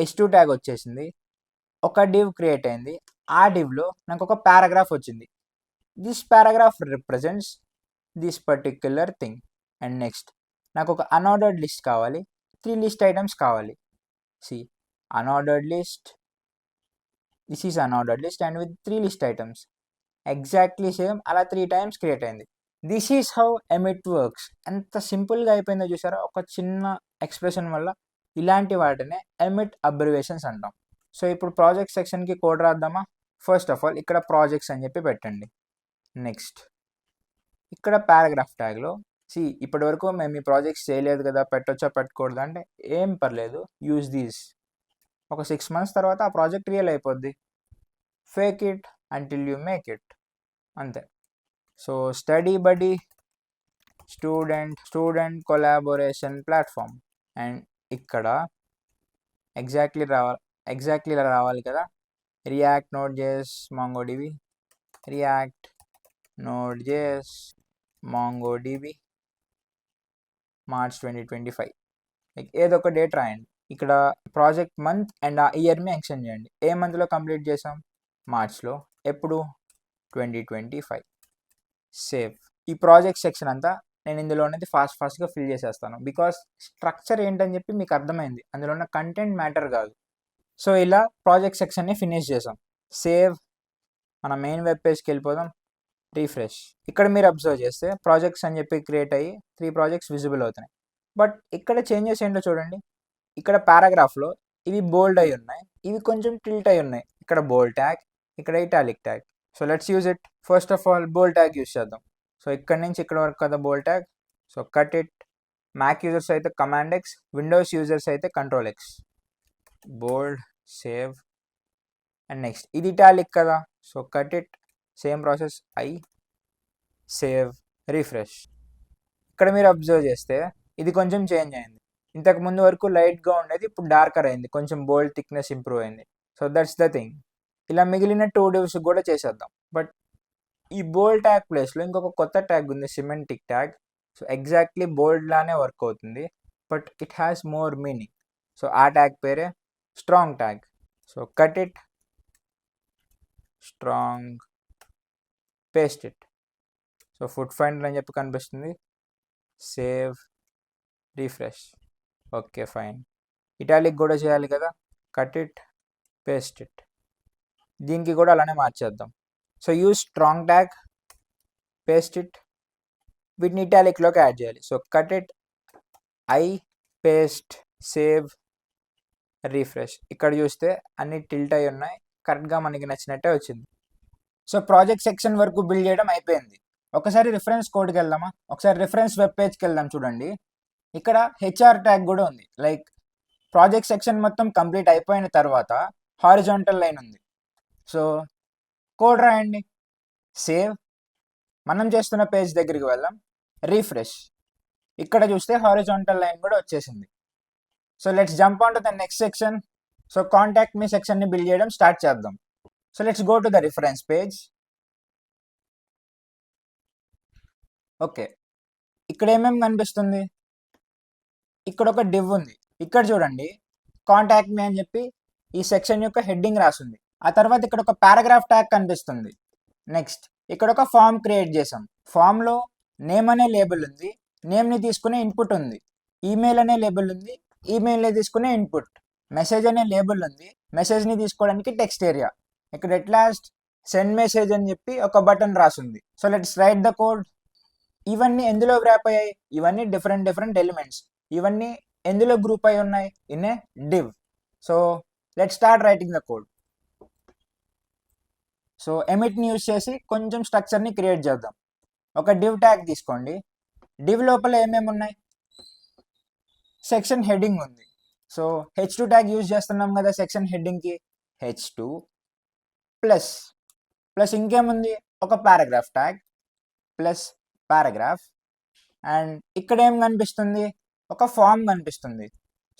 H2 ట్యాగ్ వచ్చేసింది, ఒక డివ్ క్రియేట్ అయింది, ఆ డివ్లో నాకు ఒక పారాగ్రాఫ్ వచ్చింది. This paragraph represents this particular thing. And next నాకు ఒక అన్ఆర్డర్డ్ లిస్ట్ కావాలి, 3 లిస్ట్ ఐటమ్స్ కావాలి. Unordered list, this is unordered list and with 3 list items. Exactly same అలా 3 టైమ్స్ క్రియేట్ అయింది. This is how emit works. ఎంత సింపుల్గా అయిపోయిందో చూసారా, ఒక చిన్న ఎక్స్ప్రెషన్ వల్ల. ఇలాంటి వాటినే ఎమిట్ అబ్రివేషన్స్ అంటాం. సో ఇప్పుడు ప్రాజెక్ట్ సెక్షన్కి కోడ్ రాద్దామా. ఫస్ట్ ఆఫ్ ఆల్ ఇక్కడ ప్రాజెక్ట్స్ అని చెప్పి పెట్టండి. నెక్స్ట్ ఇక్కడ పారాగ్రాఫ్ ట్యాగ్లో ఇప్పటి వరకు మేము ఈ ప్రాజెక్ట్స్ చేయలేదు కదా, పెట్టొచ్చా పెట్టకూడదా అంటే ఏం పర్లేదు, యూజ్ దీస్. ఒక 6 months తర్వాత ఆ ప్రాజెక్ట్ రియల్ అయిపోద్ది. Fake it until you make it, అంతే. So study buddy student collaboration platform. And ఇక్కడ ఎగ్జాక్ట్లీ ఇలా రావాలి కదా. రియాక్ట్ నోడ్.js MongoDB, రియాక్ట్ నోడ్.js MongoDB March 2025. ఏదో ఒక డేట్ రాయండి. ఇక్కడ ప్రాజెక్ట్ మంత్ అండ్ ఆ ఇయర్ మెన్షన్ చేయండి. ఏ మంత్లో కంప్లీట్ చేసాం, మార్చ్లో. ఎప్పుడు, 2025. సేవ్. ఈ ప్రాజెక్ట్ సెక్షన్ అంతా నేను ఇందులో అనేది ఫాస్ట్గా ఫిల్ చేసేస్తాను, బికాస్ స్ట్రక్చర్ ఏంటని చెప్పి మీకు అర్థమైంది, అందులో ఉన్న కంటెంట్ మ్యాటర్ కాదు. సో ఇలా ప్రాజెక్ట్ సెక్షన్ని ఫినిష్ చేసాం. సేవ్. మన మెయిన్ వెబ్ పేజ్కి వెళ్ళిపోదాం. రీఫ్రెష్. ఇక్కడ మీరు అబ్జర్వ్ చేస్తే ప్రాజెక్ట్స్ అని చెప్పి క్రియేట్ అయ్యి 3 ప్రాజెక్ట్స్ విజిబుల్ అవుతున్నాయి. బట్ ఇక్కడ చేంజెస్ ఏంటో చూడండి. ఇక్కడ పారాగ్రాఫ్లో ఇవి బోల్డ్ అయి ఉన్నాయి, ఇవి కొంచెం టిల్ట్ అయి ఉన్నాయి. ఇక్కడ బోల్డ్ ట్యాగ్, ఇక్కడ italic tag. So let's use it. First of all bold tag use చేద్దాం. సో ఇక్కడ నుంచి ఇక్కడ వరకు కదా bold tag. So cut it. Mac users అయితే కమాండ్ ఎక్స్, విండోస్ యూజర్స్ అయితే control X. Bold. Save. And next ఇది ఇటాలిక్ కదా, so cut it. Same process I. Save. Refresh. ఇక్కడ మీరు అబ్జర్వ్ చేస్తే ఇది కొంచెం చేంజ్ అయింది. ఇంతకు ముందు వరకు లైట్గా ఉండేది, ఇప్పుడు డార్కర్ అయింది, కొంచెం బోల్డ్ థిక్నెస్ ఇంప్రూవ్ అయింది. So that's the thing. ఇలా మిగిలిన 2 divs కూడా చేసేద్దాం. బట్ ఈ బోల్డ్ ట్యాగ్ ప్లేస్లో ఇంకొక కొత్త ట్యాగ్ ఉంది, semantic tag. So exactly bold లానే వర్క్ అవుతుంది, but it has more meaning. So ఆ ట్యాగ్ పేరే strong tag. So cut it. Strong. Paste it. So food finder అని చెప్పి కనిపిస్తుంది. Save. Refresh. Okay fine. Italic కూడా చేయాలి కదా, కట్ ఇట్. Paste it. దీనికి కూడా అలానే మార్చేద్దాం. So use strong tag. Paste it. వీటిని ఇటాలిక్లోకి యాడ్ చేయాలి. So cut it. I. Paste. Save. Refresh. ఇక్కడ చూస్తే అన్ని టిల్ట్ అయి ఉన్నాయి, కరెక్ట్గా మనకి నచ్చినట్టే వచ్చింది. సో ప్రాజెక్ట్ సెక్షన్ వరకు బిల్డ్ చేయడం అయిపోయింది. ఒకసారి రిఫరెన్స్ కోడ్కి వెళ్దామా? ఒకసారి రిఫరెన్స్ వెబ్ పేజ్కి వెళ్దాం. చూడండి, ఇక్కడ హెచ్ఆర్ ట్యాగ్ కూడా ఉంది. లైక్ ప్రాజెక్ట్ సెక్షన్ మొత్తం కంప్లీట్ అయిపోయిన తర్వాత హారిజాంటల్ లైన్ ఉంది. సో కోడ్ రాయండి. సేవ్. మనం చేస్తున్న పేజ్ దగ్గరికి వెళ్దాం. రీఫ్రెష్. ఇక్కడ చూస్తే హారిజాంటల్ లైన్ కూడా వచ్చేసింది. So let's jump on to the next section. So contact me సెక్షన్ని బిల్డ్ చేయడం స్టార్ట్ చేద్దాం. So let's go to the reference page. Okay, ఇక్కడ ఏమేమి కనిపిస్తుంది? ఇక్కడ ఒక డివ్ ఉంది. ఇక్కడ చూడండి, కాంటాక్ట్ మీ అని చెప్పి ఈ సెక్షన్ యొక్క హెడ్డింగ్ రాసింది. ఆ తర్వాత ఇక్కడ ఒక పారాగ్రాఫ్ ట్యాగ్ కనిపిస్తుంది. నెక్స్ట్ ఇక్కడ ఒక ఫామ్ క్రియేట్ చేసాం. ఫామ్లో నేమ్ అనే లేబుల్ ఉంది, నేమ్ని తీసుకునే ఇన్పుట్ ఉంది. ఈమెయిల్ అనే లేబుల్ ఉంది, ఈమెయిల్ని తీసుకునే ఇన్పుట్. మెసేజ్ అనే లేబుల్ ఉంది, మెసేజ్ని తీసుకోవడానికి టెక్స్ట్ ఏరియా. ఇక్కడ ఎట్ లాస్ట్ సెండ్ మెసేజ్ అని చెప్పి ఒక బటన్ రాసింది. So let's write the code. ఇవన్నీ ఎందులో వ్రాప్ అయ్యాయి? ఇవన్నీ డిఫరెంట్ ఎలిమెంట్స్. ఇవన్నీ ఎందులో గ్రూప్ అయి ఉన్నాయి? In a div. So let's start writing the code. So ఎమిట్ని యూజ్ చేసి కొంచెం స్ట్రక్చర్ని క్రియేట్ చేద్దాం. ఒక డివ్ ట్యాగ్ తీసుకోండి. డివ్ లోపల ఏమేమి ఉన్నాయి? సెక్షన్ హెడ్డింగ్ ఉంది. సో H2 ట్యాగ్ యూజ్ చేస్తున్నాం కదా సెక్షన్ హెడ్డింగ్కి. H2 ప్లస్ ప్లస్ ఇంకేముంది? ఒక paragraph tag plus paragraph. And ఇక్కడ ఏం కనిపిస్తుంది? ఒక ఫామ్ కనిపిస్తుంది.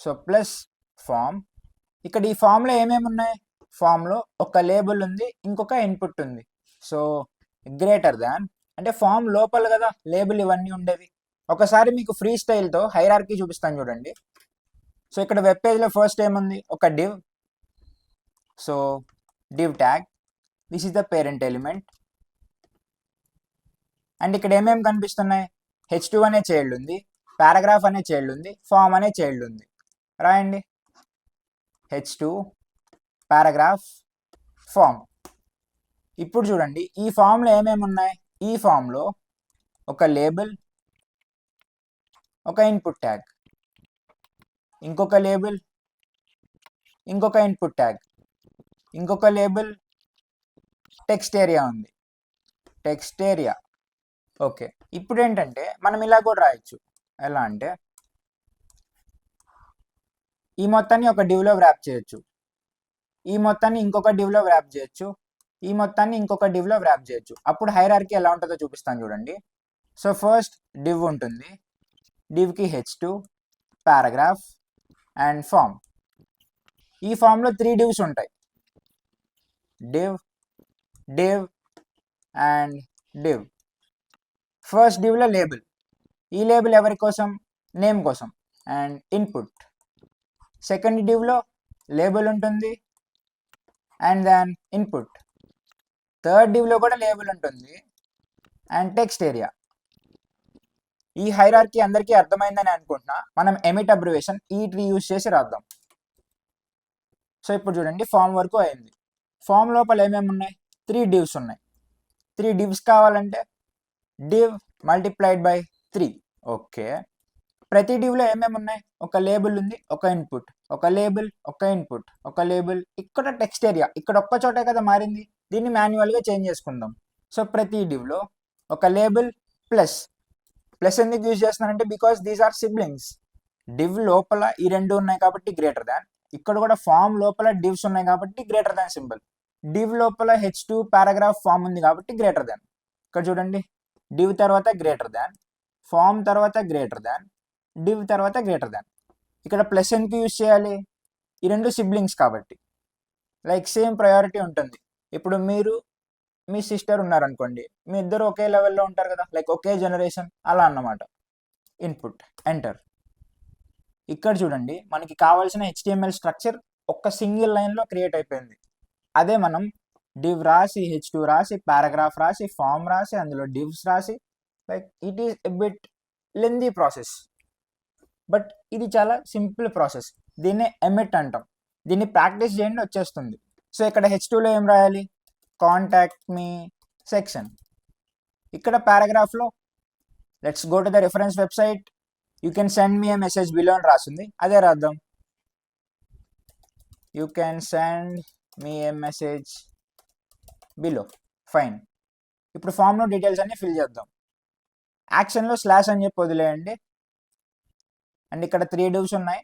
So plus form. ఇక్కడ ఈ ఫామ్లో ఏమేమి ఉన్నాయి? ఫామ్లో ఒక లేబుల్ ఉంది, ఇంకొక ఇన్పుట్ ఉంది. సో గ్రేటర్ దాన్ అంటే ఫామ్ లోపల కదా లేబుల్ ఇవన్నీ ఉండేవి. ఒకసారి మీకు ఫ్రీ స్టైల్తో హైరార్కీ చూపిస్తాను చూడండి. సో ఇక్కడ వెబ్ పేజ్లో ఫస్ట్ ఏముంది? ఒక div. So div tag, this is the parent element. And ఇక్కడ ఏమేమి కనిపిస్తున్నాయి? H2 అనే చైల్డ్ ఉంది, పారాగ్రాఫ్ అనే చైల్డ్ ఉంది, ఫామ్ అనే చైల్డ్ ఉంది. రాయండి. H2 paragraph form. ఇప్పుడు చూడండి, ఈ ఫామ్లో ఏమేమి ఉన్నాయి? ఈ ఫామ్లో ఒక లేబుల్, ఒక ఇన్పుట్ ట్యాగ్, ఇంకొక లేబుల్, ఇంకొక ఇన్పుట్ ట్యాగ్, ఇంకొక లేబుల్, టెక్స్ట్ ఏరియా ఉంది. Text area. ఓకే, ఇప్పుడు ఏంటంటే మనం ఇలా కూడా రాయొచ్చు. ఎలా అంటే ఈ మొత్తాన్ని ఒక డివ్లో వ్రాప్ చేయొచ్చు, ఈ మొత్తాన్ని ఇంకొక డివ్లో వ్రాప్ చేయొచ్చు, ఈ మొత్తాన్ని ఇంకొక డివ్లో వ్రాప్ చేయొచ్చు. అప్పుడు హైరార్కీ ఎలా ఉంటుందో చూపిస్తాను చూడండి. సో ఫస్ట్ డివ్ ఉంటుంది, డివ్కి H2 పారాగ్రాఫ్ అండ్ ఫామ్. ఈ ఫామ్లో 3 divs ఉంటాయి. Div, div and div. First డివ్లో లేబుల్. ఈ లేబుల్ ఎవరి కోసం? నేమ్ కోసం. And input. సెకండ్ డివ్లో లేబుల్ ఉంటుంది అండ్ దెన్ ఇన్పుట్. థర్డ్ డివ్లో కూడా లేబుల్ ఉంటుంది అండ్ టెక్స్ట్ ఏరియా. ఈ హైరార్కీ అందరికీ అర్థమైందని అనుకుంటున్నా. మనం ఎమిట్ అబ్రివేషన్ ఈ యూజ్ చేసి రాద్దాం. సో ఇప్పుడు చూడండి ఫామ్ వరకు అయింది. ఫామ్ లోపల ఏమేమి ఉన్నాయి? 3 divs ఉన్నాయి. 3 divs కావాలంటే div మల్టిప్లైడ్ బై 3. ఓకే, ప్రతి డివ్లో ఏమేమి ఉన్నాయి? ఒక లేబుల్ ఉంది, ఒక ఇన్పుట్, ఒక లేబుల్, ఒక ఇన్పుట్, ఒక లేబుల్. ఇక్కడ టెక్స్ట్ ఏరియా ఇక్కడ ఒక్క చోటే కదా మారింది, దీన్ని మాన్యువల్గా చేంజ్ చేసుకుందాం. సో ప్రతి డివ్లో ఒక లేబుల్ ప్లస్. ప్లస్ ఎందుకు యూజ్ చేస్తున్నానంటే because these are siblings. Div లోపల ఈ రెండు ఉన్నాయి కాబట్టి గ్రేటర్ దాన్, ఇక్కడ కూడా ఫామ్ లోపల డివ్స్ ఉన్నాయి కాబట్టి గ్రేటర్ దాన్ సింబల్. డివ్ లోపల H2 పారాగ్రాఫ్ ఫామ్ ఉంది కాబట్టి గ్రేటర్ దాన్. ఇక్కడ చూడండి డివ్ తర్వాత గ్రేటర్ దాన్, ఫామ్ తర్వాత గ్రేటర్ దాన్, డివ్ తర్వాత గ్రేటర్ దాన్. ఇక్కడ ప్లస్ ఎందుకు యూజ్ చేయాలి? ఈ రెండు సిబ్లింగ్స్ కాబట్టి. లైక్ సేమ్ ప్రయారిటీ ఉంటుంది. ఇప్పుడు మీరు మీ సిస్టర్ ఉన్నారనుకోండి, మీ ఇద్దరు ఒకే లెవెల్లో ఉంటారు కదా, లైక్ ఒకే జనరేషన్ అలా అన్నమాట. Input enter. ఇక్కడ చూడండి మనకి కావాల్సిన HTML స్ట్రక్చర్ ఒక్క సింగిల్ లైన్లో క్రియేట్ అయిపోయింది. అదే మనం డివ్ రాసి, H2 రాసి, పారాగ్రాఫ్ రాసి, ఫామ్ రాసి, అందులో డివ్స్ రాసి, like it is a bit lengthy process. But ఇది చాలా సింపుల్ ప్రాసెస్. దీన్ని ఎమిట్ అంటాం. దీన్ని ప్రాక్టీస్ చేయండి, వచ్చేస్తుంది. సో ఇక్కడ H2లో ఏం రాయాలి? Contact me section. ఇక్కడ పారాగ్రాఫ్లో let's go to the reference website, you can send me a message below అని రాసింది, అదే రాద్దాం. You can send me a message below. Fine. ఇప్పుడు ఫామ్లో డీటెయిల్స్ అన్ని ఫిల్ చేద్దాం. యాక్షన్లో స్లాష్ అని చెప్పి వదిలేయండి. అండ్ ఇక్కడ 3 divs ఉన్నాయి.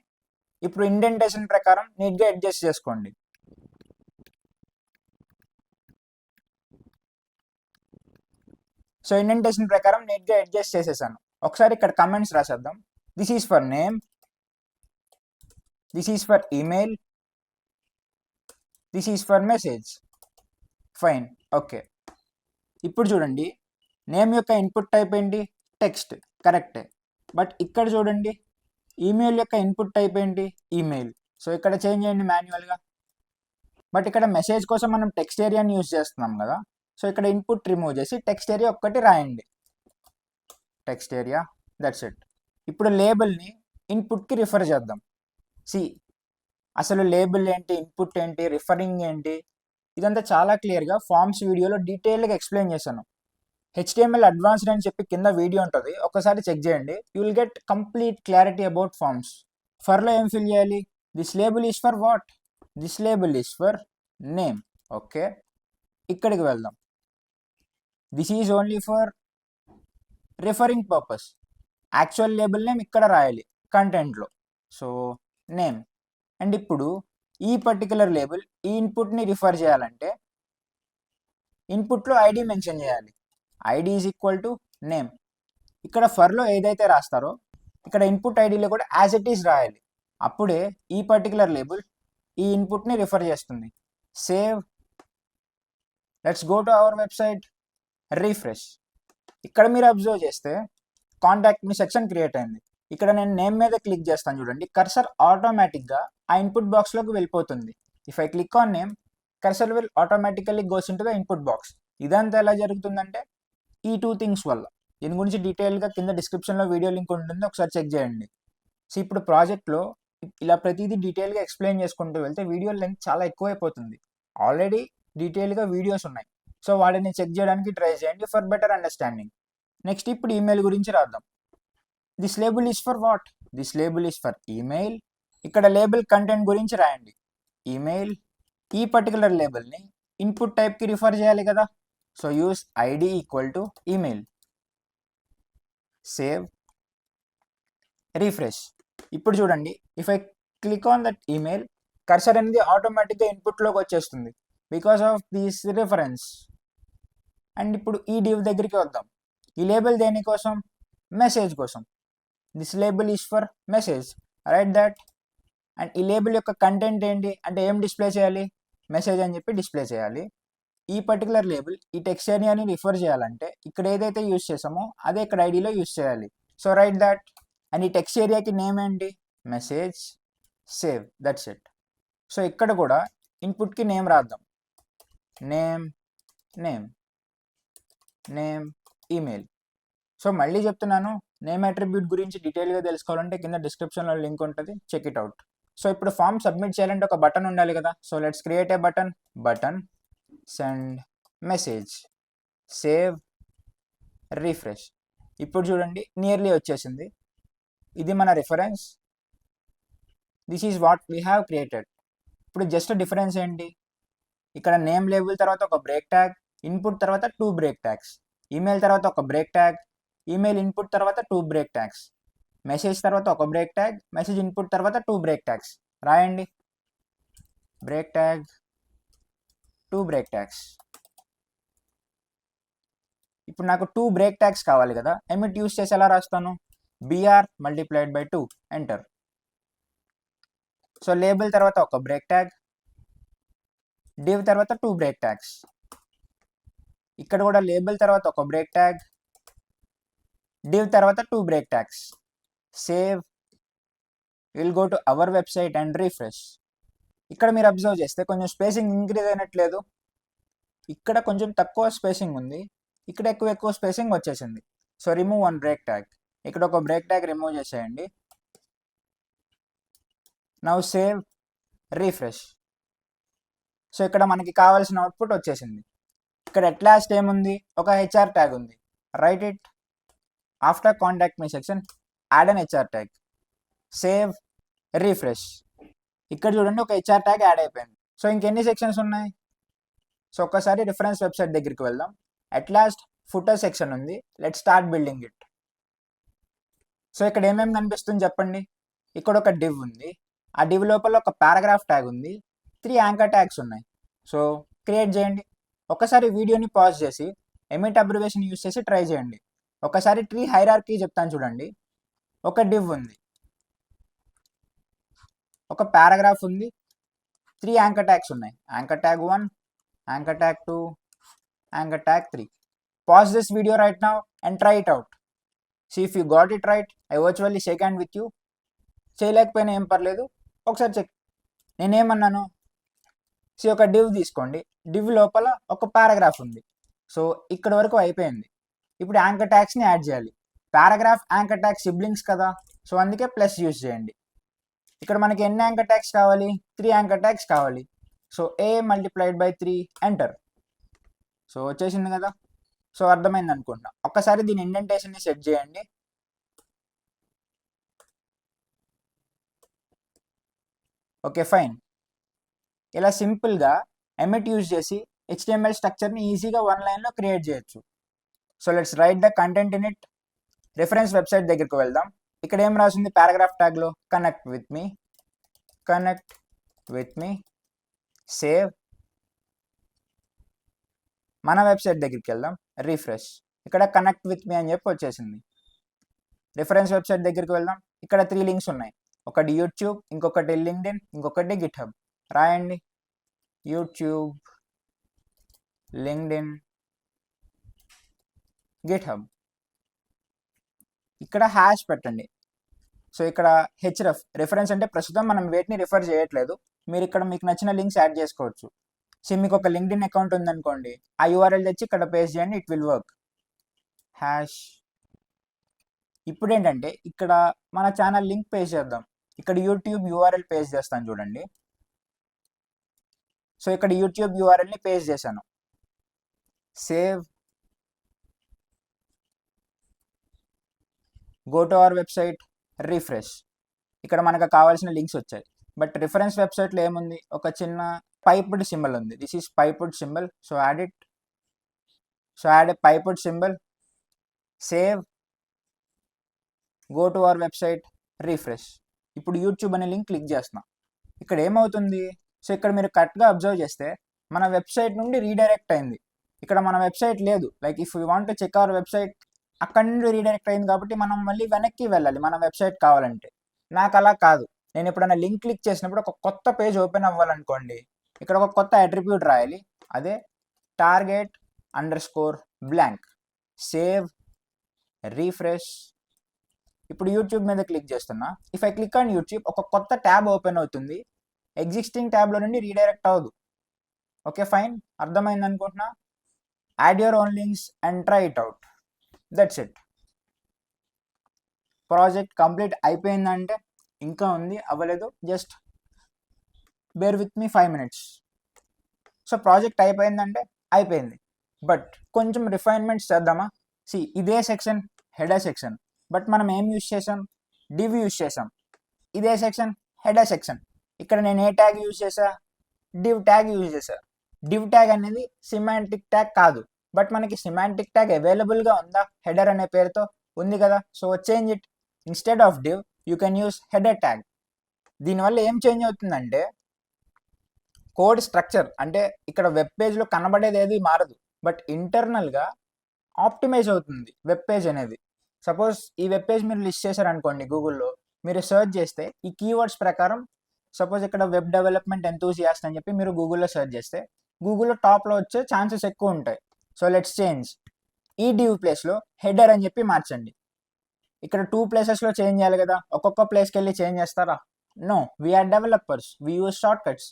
ఇప్పుడు ఇండెంటేషన్ ప్రకారం నీట్గా అడ్జస్ట్ చేసుకోండి. సో ఇండెంటేషన్ ప్రకారం నీట్గా అడ్జస్ట్ చేసేసాను. ఒకసారి ఇక్కడ కమెంట్స్ రాసేద్దాం. This is for name, this is for email, this is for message. Fine, okay. ఇప్పుడు చూడండి నేమ్ యొక్క ఇన్పుట్ టైప్ ఏంటి? టెక్స్ట్, కరెక్టే. బట్ ఇక్కడ చూడండి ఈమెయిల్ యొక్క ఇన్పుట్ టైప్ ఏంటి? ఈమెయిల్. సో ఇక్కడ చేంజ్ చేయండి మాన్యువల్గా. బట్ ఇక్కడ మెసేజ్ కోసం మనం టెక్స్ట్ ఏరియాని యూజ్ చేస్తున్నాం కదా, సో ఇక్కడ ఇన్పుట్ రిమూవ్ చేసి టెక్స్ట్ ఏరియా ఒక్కటి రాయండి. Text area, that's it. ఇప్పుడు లేబుల్ని ఇన్పుట్కి రిఫర్ చేద్దాం. సి, అసలు లేబుల్ ఏంటి, ఇన్పుట్ ఏంటి, రిఫరింగ్ ఏంటి, ఇదంతా చాలా క్లియర్గా ఫార్మ్స్ వీడియోలో డీటెయిల్గా ఎక్స్ప్లెయిన్ చేశాను. HTML అడ్వాన్స్డ్ అని చెప్పి కింద వీడియో ఉంటుంది, ఒకసారి చెక్ చేయండి. You will get complete clarity about forms. ఫర్లో ఏం ఫిల్ చేయాలి? This label is for what? This label is for name. Okay, ఇక్కడికి వెళ్దాం. This is only for referring purpose. Actual label name ఇక్కడ రాయాలి కంటెంట్లో. So name. అండ్ ఇప్పుడు ఈ particular label ఈ ఇన్పుట్ని రిఫర్ చేయాలంటే ఇన్పుట్లో ఐడి మెన్షన్ చేయాలి. ID is equal to name. ఇక్కడ ఫర్లో ఏదైతే రాస్తారో ఇక్కడ ఇన్పుట్ ఐడిలో కూడా యాజ్ ఇట్ ఈజ్ రాయాలి. అప్పుడే ఈ పర్టికులర్ లేబుల్ ఈ ఇన్పుట్ని రిఫర్ చేస్తుంది. Save. Let's go to our website, refresh. ఇక్కడ మీరు అబ్జర్వ్ చేస్తే కాంటాక్ట్ మీ సెక్షన్ క్రియేట్ అయింది. ఇక్కడ నేను నేమ్ మీద క్లిక్ చేస్తాను చూడండి, కర్సర్ ఆటోమేటిక్గా ఆ ఇన్పుట్ బాక్స్లోకి వెళ్ళిపోతుంది. If I click on name, cursor will automatically goes in to the input box. ఇదంతా ఎలా జరుగుతుందంటే ఈ 2 things వల్ల. దీని గురించి డీటెయిల్గా కింద డిస్క్రిప్షన్లో వీడియో లింక్ ఉంటుంది, ఒకసారి చెక్ చేయండి. సో ఇప్పుడు ప్రాజెక్ట్లో ఇలా ప్రతిదీ డీటెయిల్గా ఎక్స్ప్లెయిన్ చేసుకుంటూ వెళ్తే వీడియో లెంత్ చాలా ఎక్కువైపోతుంది. ఆల్రెడీ డీటెయిల్గా వీడియోస్ ఉన్నాయి, సో వాటిని చెక్ చేయడానికి ట్రై చేయండి ఫర్ బెటర్ అండర్స్టాండింగ్. నెక్స్ట్ ఇప్పుడు ఈమెయిల్ గురించి రాద్దాం. This label is for what? This label is for email. ఇక్కడ లేబుల్ కంటెంట్ గురించి రాయండి, ఈమెయిల్. ఈ పర్టికులర్ లేబుల్ని ఇన్పుట్ టైప్కి రిఫర్ చేయాలి కదా, so use ID equal to email. Save, refresh. ఇప్పుడు చూడండి if I click on that email, cursor అనేది ఆటోమేటిక్గా ఇన్పుట్లోకి వచ్చేస్తుంది because of this reference. And ఇప్పుడు ఈ డివ్ దగ్గరికి వద్దాం. ఈ లేబుల్ దేనికోసం? మెసేజ్ కోసం. This label is for message, right that. And ఈ లేబుల్ యొక్క కంటెంట్ ఏంటి అంటే ఏం డిస్ప్లే చేయాలి? మెసేజ్ అని చెప్పి డిస్ప్లే చేయాలి. ఈ పర్టికులర్ లేబుల్ ఈ టెక్స్ట్ ఏరియాని రిఫర్ చేయాలంటే ఇక్కడ ఏదైతే యూజ్ చేసామో అదే ఇక్కడ ఐడిలో యూజ్ చేయాలి. So right that. అండ్ ఈ టెక్స్ట్ ఏరియాకి నేమ్ ఏంటి? Message. Save, that's it. So ఇక్కడ కూడా ఇన్పుట్కి నేమ్ రాద్దాం. Name, name, name, email. So మళ్ళీ చెప్తున్నాను, నేమ్ అట్రిబ్యూట్ గురించి డీటెయిల్గా తెలుసుకోవాలంటే కింద డిస్క్రిప్షన్లో లింక్ ఉంటుంది, చెక్ ఇట్ అవుట్. సో ఇప్పుడు ఫామ్ సబ్మిట్ చేయాలంటే ఒక బటన్ ఉండాలి కదా. So let's create a button send message, save, refresh. ఇప్పుడు చూడండి నియర్లీ వచ్చేసింది. ఇది మన reference, this is what we have created. ఇప్పుడు జస్ట్ డిఫరెన్స్ ఏంటి, ఇక్కడ నేమ్ లేబుల్ తర్వాత ఒక బ్రేక్ ట్యాగ్, ఇన్పుట్ తర్వాత 2 బ్రేక్ ట్యాగ్స్, ఈమెయిల్ తర్వాత ఒక బ్రేక్ ట్యాగ్, ఈమెయిల్ ఇన్పుట్ తర్వాత 2 బ్రేక్ ట్యాగ్స్, మెసేజ్ తర్వాత ఒక బ్రేక్ ట్యాగ్, మెసేజ్ ఇన్పుట్ తర్వాత 2 బ్రేక్ ట్యాగ్స్. రాయండి, బ్రేక్ ట్యాగ్, 2 బ్రేక్ ట్యాగ్స్. ఇప్పుడు నాకు 2 బ్రేక్ ట్యాగ్స్ కావాలి కదా, ఎమిట్ యూస్ చేసి ఎలా రాస్తాను, BR multiplied by 2, enter. So label తర్వాత ఒక బ్రేక్ ట్యాగ్, డివ్ తర్వాత 2 బ్రేక్ ట్యాగ్స్, ఇక్కడ కూడా లేబుల్ తర్వాత ఒక బ్రేక్ ట్యాగ్, డివ్ తర్వాత 2 break tags, save, will go to our website and refresh. ఇక్కడ మీరు అబ్జర్వ్ చేస్తే కొంచెం స్పేసింగ్ ఇంక్రీజ్ అయినట్లేదు, ఇక్కడ కొంచెం తక్కువ స్పేసింగ్ ఉంది, ఇక్కడ ఎక్కువ స్పేసింగ్ వచ్చేసింది. సో రిమూవ్ 1 బ్రేక్ ట్యాగ్, ఇక్కడ ఒక బ్రేక్ ట్యాగ్ రిమూవ్ చేసేయండి. Now save, refresh. సో ఇక్కడ మనకి కావాల్సిన అవుట్పుట్ వచ్చేసింది. ఇక్కడ ఎట్ లాస్ట్ ఏముంది, ఒక హెచ్ఆర్ ట్యాగ్ ఉంది. Right it, after contact me section add an HR tag, save, refresh. ఇక్కడ చూడండి ఒక హెచ్ఆర్ ట్యాగ్ యాడ్ అయిపోయింది. సో ఇంకెన్ని సెక్షన్స్ ఉన్నాయి, సో ఒక్కసారి రిఫరెన్స్ వెబ్సైట్ దగ్గరికి వెళ్దాం. అట్ లాస్ట్ ఫుటర్ సెక్షన్ ఉంది, let start building it. So ఇక్కడ ఏమేమి కనిపిస్తుంది చెప్పండి, ఇక్కడ ఒక డివ్ ఉంది, ఆ డివ్ లోపల ఒక పారాగ్రాఫ్ ట్యాగ్ ఉంది, 3 యాంకర్ ట్యాగ్స్ ఉన్నాయి. సో క్రియేట్ చేయండి. ఒకసారి వీడియోని పాజ్ చేసి ఎమిట్ అబ్రివేషన్ యూస్ చేసి ట్రై చేయండి. ఒకసారి ట్రీ హైరార్కీ చెప్తాను చూడండి. ఒక డివ్ ఉంది, ఒక పారాగ్రాఫ్ ఉంది, 3 యాంకర్ ట్యాగ్స్ ఉన్నాయి, anchor tag 1, anchor tag 2, anchor tag 3. Pause this video right now and try it out. See if you got it right. I virtually shake hand with you. చేయలేకపోయినా ఏం పర్లేదు, ఒకసారి check. నేనేమన్నాను, C ఒక div తీసుకోండి, div లోపల ఒక paragraph ఉంది. సో ఇక్కడ వరకు అయిపోయింది. ఇప్పుడు యాంకర్ ట్యాగ్స్ని యాడ్ చేయాలి. పారాగ్రాఫ్ యాంకర్ ట్యాగ్ సిబ్లింగ్స్ కదా, సో అందుకే ప్లస్ యూజ్ చేయండి. ఇక్కడ మనకి ఎన్ని యాంకర్ ట్యాగ్స్ కావాలి, 3 యాంకర్ ట్యాగ్స్ కావాలి. So A multiplied by 3, enter. So వచ్చేసింది కదా. సో అర్థమైంది అనుకుంటా. ఒక్కసారి దీని ఇండెంటేషన్ని సెట్ చేయండి. Okay fine. ఇలా సింపుల్గా ఎమిట్ యూజ్ చేసి HTML స్ట్రక్చర్ని ఈజీగా 1 లైన్లో క్రియేట్ చేయొచ్చు. So let's write the content in it. Reference website దగ్గరికి వెళ్దాం. ఇక్కడ ఏం రాసింది పారాగ్రాఫ్ ట్యాగ్లో, కనెక్ట్ విత్ మీ, సేవ్. మన వెబ్సైట్ దగ్గరికి వెళ్దాం, రీఫ్రెష్. ఇక్కడ కనెక్ట్ విత్ మీ అని చెప్పి వచ్చేసింది. రిఫరెన్స్ వెబ్సైట్ దగ్గరికి వెళ్దాం. ఇక్కడ 3 లింక్స్ ఉన్నాయి, ఒకటి యూట్యూబ్, ఇంకొకటి లింక్డ్ఇన్, ఇంకొకటి గిట్హబ్. రాయండి, యూట్యూబ్, లింక్డ్ఇన్, గిట్హబ్. ఇక్కడ హ్యాష్ పెట్టండి. సో ఇక్కడ హెచ్రఫ్, రిఫరెన్స్ అంటే ప్రస్తుతం మనం వేటిని రిఫర్ చేయట్లేదు. మీరు ఇక్కడ మీకు నచ్చిన లింక్స్ యాడ్ చేసుకోవచ్చు. సో మీకు ఒక లింక్డ్ఇన్ అకౌంట్ ఉందనుకోండి, ఆ యూఆర్ఎల్ తెచ్చి ఇక్కడ పేస్ట్ చేయండి, ఇట్ విల్ వర్క్. హ్యాష్. ఇప్పుడు ఏంటంటే ఇక్కడ మన ఛానల్ లింక్ పేస్ట్ చేద్దాం. ఇక్కడ యూట్యూబ్ యూఆర్ఎల్ పేస్ట్ చేస్తాను చూడండి. సో ఇక్కడ యూట్యూబ్ యూఆర్ఎల్ని పేస్ట్ చేశాను. Save, go to our website, refresh. ఇక్కడ మనకు కావాల్సిన లింక్స్ వచ్చాయి. బట్ రిఫరెన్స్ వెబ్సైట్లో ఏముంది, ఒక చిన్న పైప్డ్ సింబల్ ఉంది. This is piped symbol. So add it. So add a piped symbol, save, go to our website, refresh. ఇప్పుడు యూట్యూబ్ అనే లింక్ క్లిక్ చేస్తున్నా. ఇక్కడ ఏమవుతుంది, సో ఇక్కడ మీరు కరెక్ట్గా అబ్జర్వ్ చేస్తే మన వెబ్సైట్ నుండి రీడైరెక్ట్ అయింది. ఇక్కడ మన వెబ్సైట్ లేదు. Like if you want to చెక్ అవర్ వెబ్సైట్, అక్కడ నుండి రీడైరెక్ట్ అయింది కాబట్టి మనం మళ్ళీ వెనక్కి వెళ్ళాలి మన వెబ్సైట్ కావాలంటే. నాకు అలా కాదు. నేను ఎప్పుడైనా లింక్ క్లిక్ చేసినప్పుడు ఒక కొత్త పేజ్ ఓపెన్ అవ్వాలనుకోండి, ఇక్కడ ఒక కొత్త అట్రిబ్యూట్ రాయాలి, అదే target_blank. Save, refresh. ఇప్పుడు యూట్యూబ్ మీద క్లిక్ చేస్తున్నా. If I click on YouTube, ఒక కొత్త ట్యాబ్ ఓపెన్ అవుతుంది. ఎగ్జిస్టింగ్ ట్యాబ్లో నుండి రీడైరెక్ట్ అవ్వదు. ఓకే ఫైన్, అర్థమైంది అనుకుంటున్నా. Add your own links and try it out. That's it. Project complete అయిపోయిందంటే ఇంకా ఉంది, అవ్వలేదు, just bear with me 5 minutes. So project అయిపోయిందంటే అయిపోయింది, బట్ కొంచెం రిఫైన్మెంట్స్ చేద్దామా? ఇదే సెక్షన్ హెడర్ సెక్షన్, బట్ మనం ఏం యూజ్ చేసాం? డివ్ యూజ్ చేసాం. ఇదే సెక్షన్ హెడర్ సెక్షన్, ఇక్కడ నేను ఏ ట్యాగ్ యూజ్ చేసా? డివ్ ట్యాగ్ యూజ్ చేసా. డివ్ ట్యాగ్ అనేది సిమాంటిక్ ట్యాగ్ కాదు, బట్ మనకి సిమాంటిక్ ట్యాగ్ అవైలబుల్గా ఉందా హెడర్ అనే పేరుతో? ఉంది కదా. So change it. Instead of div you can use header tag. దీనివల్ల ఏం చేంజ్ అవుతుందంటే కోడ్ స్ట్రక్చర్, అంటే ఇక్కడ వెబ్ పేజ్లో కనబడేది ఏది మారదు, బట్ ఇంటర్నల్గా ఆప్టిమైజ్ అవుతుంది వెబ్ పేజ్ అనేది. సపోజ్ ఈ వెబ్ పేజ్ మీరు లిస్ట్ చేశారనుకోండి గూగుల్లో, మీరు సెర్చ్ చేస్తే ఈ కీవర్డ్స్ ప్రకారం, సపోజ్ ఇక్కడ వెబ్ డెవలప్మెంట్ ఎంతూసియాస్ట్ అని చెప్పి మీరు గూగుల్లో సెర్చ్ చేస్తే గూగుల్లో టాప్లో వచ్చే ఛాన్సెస్ ఎక్కువ ఉంటాయి. So let's change. ఈ డివ్ ప్లేస్లో హెడర్ అని చెప్పి మార్చండి. ఇక్కడ 2 ప్లేసెస్లో చేంజ్ చేయాలి కదా, ఒక్కొక్క ప్లేస్కి వెళ్ళి చేంజ్ చేస్తారా? No, we're developers, we use shortcuts.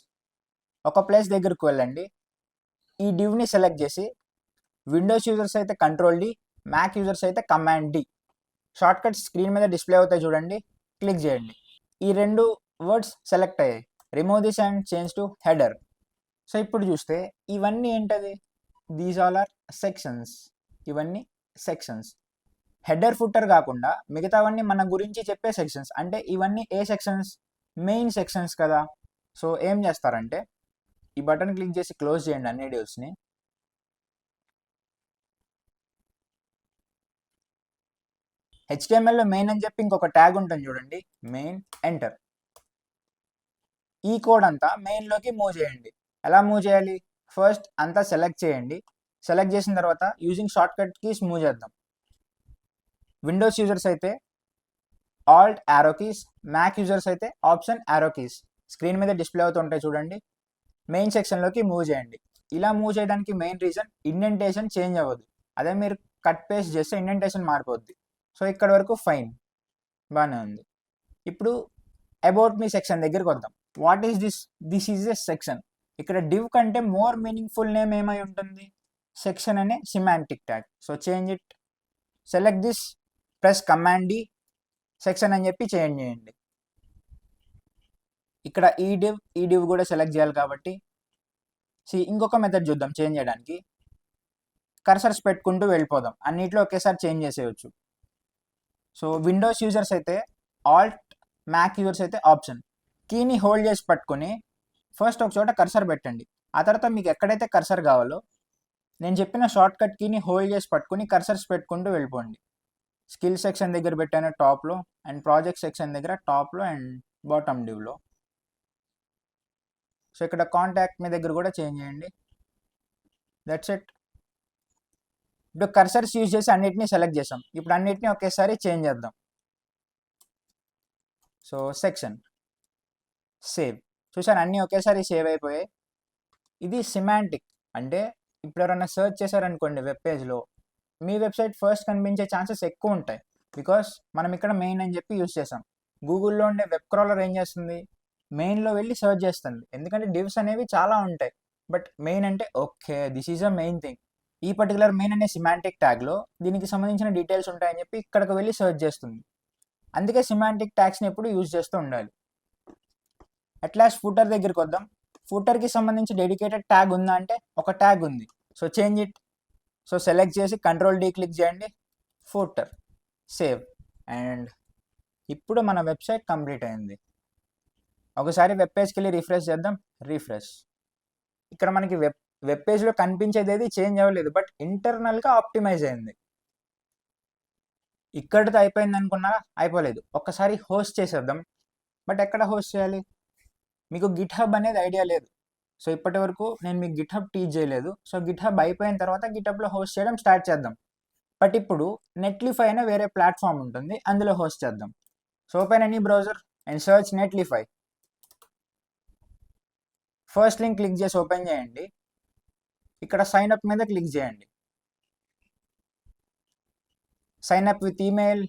ఒక ప్లేస్ దగ్గరకు వెళ్ళండి, ఈ డివ్ని సెలెక్ట్ చేసి, విండోస్ యూజర్స్ అయితే కంట్రోల్-D, మ్యాక్ యూజర్స్ అయితే కమాండ్-D. షార్ట్ కట్స్ స్క్రీన్ మీద డిస్ప్లే అవుతాయి చూడండి, క్లిక్ చేయండి. ఈ 2 వర్డ్స్ సెలెక్ట్ అయ్యాయి, remove this and change to header. So ఇప్పుడు చూస్తే ఇవన్నీ ఏంటది? These all are sections. ఇవన్నీ సెక్షన్స్. హెడర్ ఫుటర్ కాకుండా మిగతావన్నీ మన గురించి చెప్పే సెక్షన్స్. అంటే ఇవన్నీ ఏ సెక్షన్స్? మెయిన్ సెక్షన్స్ కదా. సో ఏం చేస్తారంటే ఈ బటన్ క్లిక్ చేసి క్లోజ్ చేయండి అన్ని డివ్స్ని. HTML లో మెయిన్ అని చెప్పి ఇంకొక ట్యాగ్ ఉంటుంది చూడండి, మెయిన్. ఎంటర్. ఈ కోడ్ అంతా మెయిన్లోకి మూవ్ చేయండి. ఎలా మూవ్ చేయాలి? ఫస్ట్ అంతా సెలెక్ట్ చేయండి. సెలెక్ట్ చేసిన తర్వాత using shortcut keys move చేద్దాం. విండోస్ యూజర్స్ అయితే alt arrow keys, mac users అయితే ఆప్షన్ యారో కీస్. స్క్రీన్ మీద డిస్ప్లే అవుతుంటాయి చూడండి. మెయిన్ సెక్షన్లోకి మూవ్ చేయండి. ఇలా మూవ్ చేయడానికి మెయిన్ రీజన్ ఇండెంటేషన్ చేంజ్ అవ్వదు. అదే మీరు కట్ పేస్ట్ చేస్తే ఇండెంటేషన్ మారిపోద్ది. సో ఇక్కడ వరకు ఫైన్, బాగానే ఉంది. ఇప్పుడు అబౌట్ మీ సెక్షన్ దగ్గరికి వద్దాం. What is this? This is a section. ఇక్కడ డివ్ కంటే మోర్ మీనింగ్ఫుల్ నేమ్ ఏమై ఉంటుంది? సెక్షన్ అనే semantic tag. So change it. Select this, press command D, section అని చెప్పి చేంజ్ చేయండి. ఇక్కడ ఈ డివ్ కూడా సెలెక్ట్ చేయాలి కాబట్టి ఇంకొక మెథడ్ చూద్దాం చేంజ్ చేయడానికి. కర్సర్స్ పెట్టుకుంటూ వెళ్ళిపోదాం, అన్నిట్లో ఒకేసారి చేంజ్ చేసేయచ్చు. సో విండోస్ యూజర్స్ అయితే ఆల్ట్, మ్యాక్ యూజర్స్ అయితే ఆప్షన్. కీని హోల్డ్ చేసి పట్టుకొని ఫస్ట్ ఒక చోట కర్సర్ పెట్టండి. ఆ తర్వాత మీకు ఎక్కడైతే కర్సర్ కావాలో నేను చెప్పిన షార్ట్ కట్ కీని హోల్డ్ చేసి పట్టుకొని కర్సర్స్ పెట్టుకుంటూ వెళ్ళిపోండి. స్కిల్ సెక్షన్ దగ్గర పెట్టాను టాప్లో, అండ్ ప్రాజెక్ట్ సెక్షన్ దగ్గర టాప్లో అండ్ బాటమ్ డివ్లో. సో ఇక్కడ కాంటాక్ట్ మీ దగ్గర కూడా చేంజ్ చేయండి. That's it. ఇప్పుడు కర్సర్స్ యూజ్ చేసి అన్నిటినీ సెలెక్ట్ చేసాం. ఇప్పుడు అన్నిటినీ ఒకేసారి చేంజ్ చేద్దాం. So section, save. చూసాను అన్నీ ఒకేసారి సేవ్ అయిపోయాయి. ఇది సిమాంటిక్. అంటే ఇప్పుడు ఎవరైనా సెర్చ్ చేశారనుకోండి వెబ్ పేజ్లో, మీ వెబ్సైట్ ఫస్ట్ కనిపించే ఛాన్సెస్ ఎక్కువ ఉంటాయి. బికాస్ మనం ఇక్కడ మెయిన్ అని చెప్పి యూజ్ చేసాం. గూగుల్లో ఉండే వెబ్ క్రాలర్ ఏం చేస్తుంది? మెయిన్లో వెళ్ళి సెర్చ్ చేస్తుంది, ఎందుకంటే డివ్స్ అనేవి చాలా ఉంటాయి. బట్ మెయిన్ అంటే okay, this is a main thing. ఈ పర్టికులర్ మెయిన్ అనే సిమాంటిక్ ట్యాగ్లో దీనికి సంబంధించిన డీటెయిల్స్ ఉంటాయని చెప్పి ఇక్కడికి వెళ్ళి సెర్చ్ చేస్తుంది. అందుకే సిమాంటిక్ ట్యాగ్స్ని ఎప్పుడు యూజ్ చేస్తూ ఉండాలి. అట్లాస్ట్ ఫూటర్ దగ్గరికి వద్దాం. ఫూటర్కి సంబంధించి డెడికేటెడ్ ట్యాగ్ ఉందా అంటే ఒక ట్యాగ్ ఉంది. So change it. So select చేసి కంట్రోల్-D క్లిక్ చేయండి, ఫూటర్, సేవ్. అండ్ ఇప్పుడు మన వెబ్సైట్ కంప్లీట్ అయింది. ఒకసారి వెబ్ పేజ్కి వెళ్ళి రిఫ్రెష్ చేద్దాం. రిఫ్రెష్. ఇక్కడ మనకి వెబ్ పేజ్లో కనిపించేది ఏది చేంజ్ అవ్వలేదు, బట్ ఇంటర్నల్గా ఆప్టిమైజ్ అయింది. ఇక్కడితో అయిపోయింది అనుకున్నా, అయిపోలేదు. ఒక్కసారి హోస్ట్ చేసేద్దాం. బట్ ఎక్కడ హోస్ట్ చేయాలి? మీకు గిట్హబ్ అనేది ఐడియా లేదు. సో ఇప్పటి వరకు నేను మీకు గిట్హబ్ టీచ్ చేయలేదు. సో గిట్హబ్ అయిపోయిన తర్వాత గిట్హబ్లో హోస్ట్ చేయడం స్టార్ట్ చేద్దాం. బట్ ఇప్పుడు నెట్లిఫై అనే వేరే ప్లాట్ఫామ్ ఉంటుంది, అందులో హోస్ట్ చేద్దాం. So open any browser and search Netlify. First link click చేసి ఓపెన్ చేయండి. ఇక్కడ సైన్ అప్ మీద క్లిక్ చేయండి. Sign up with email.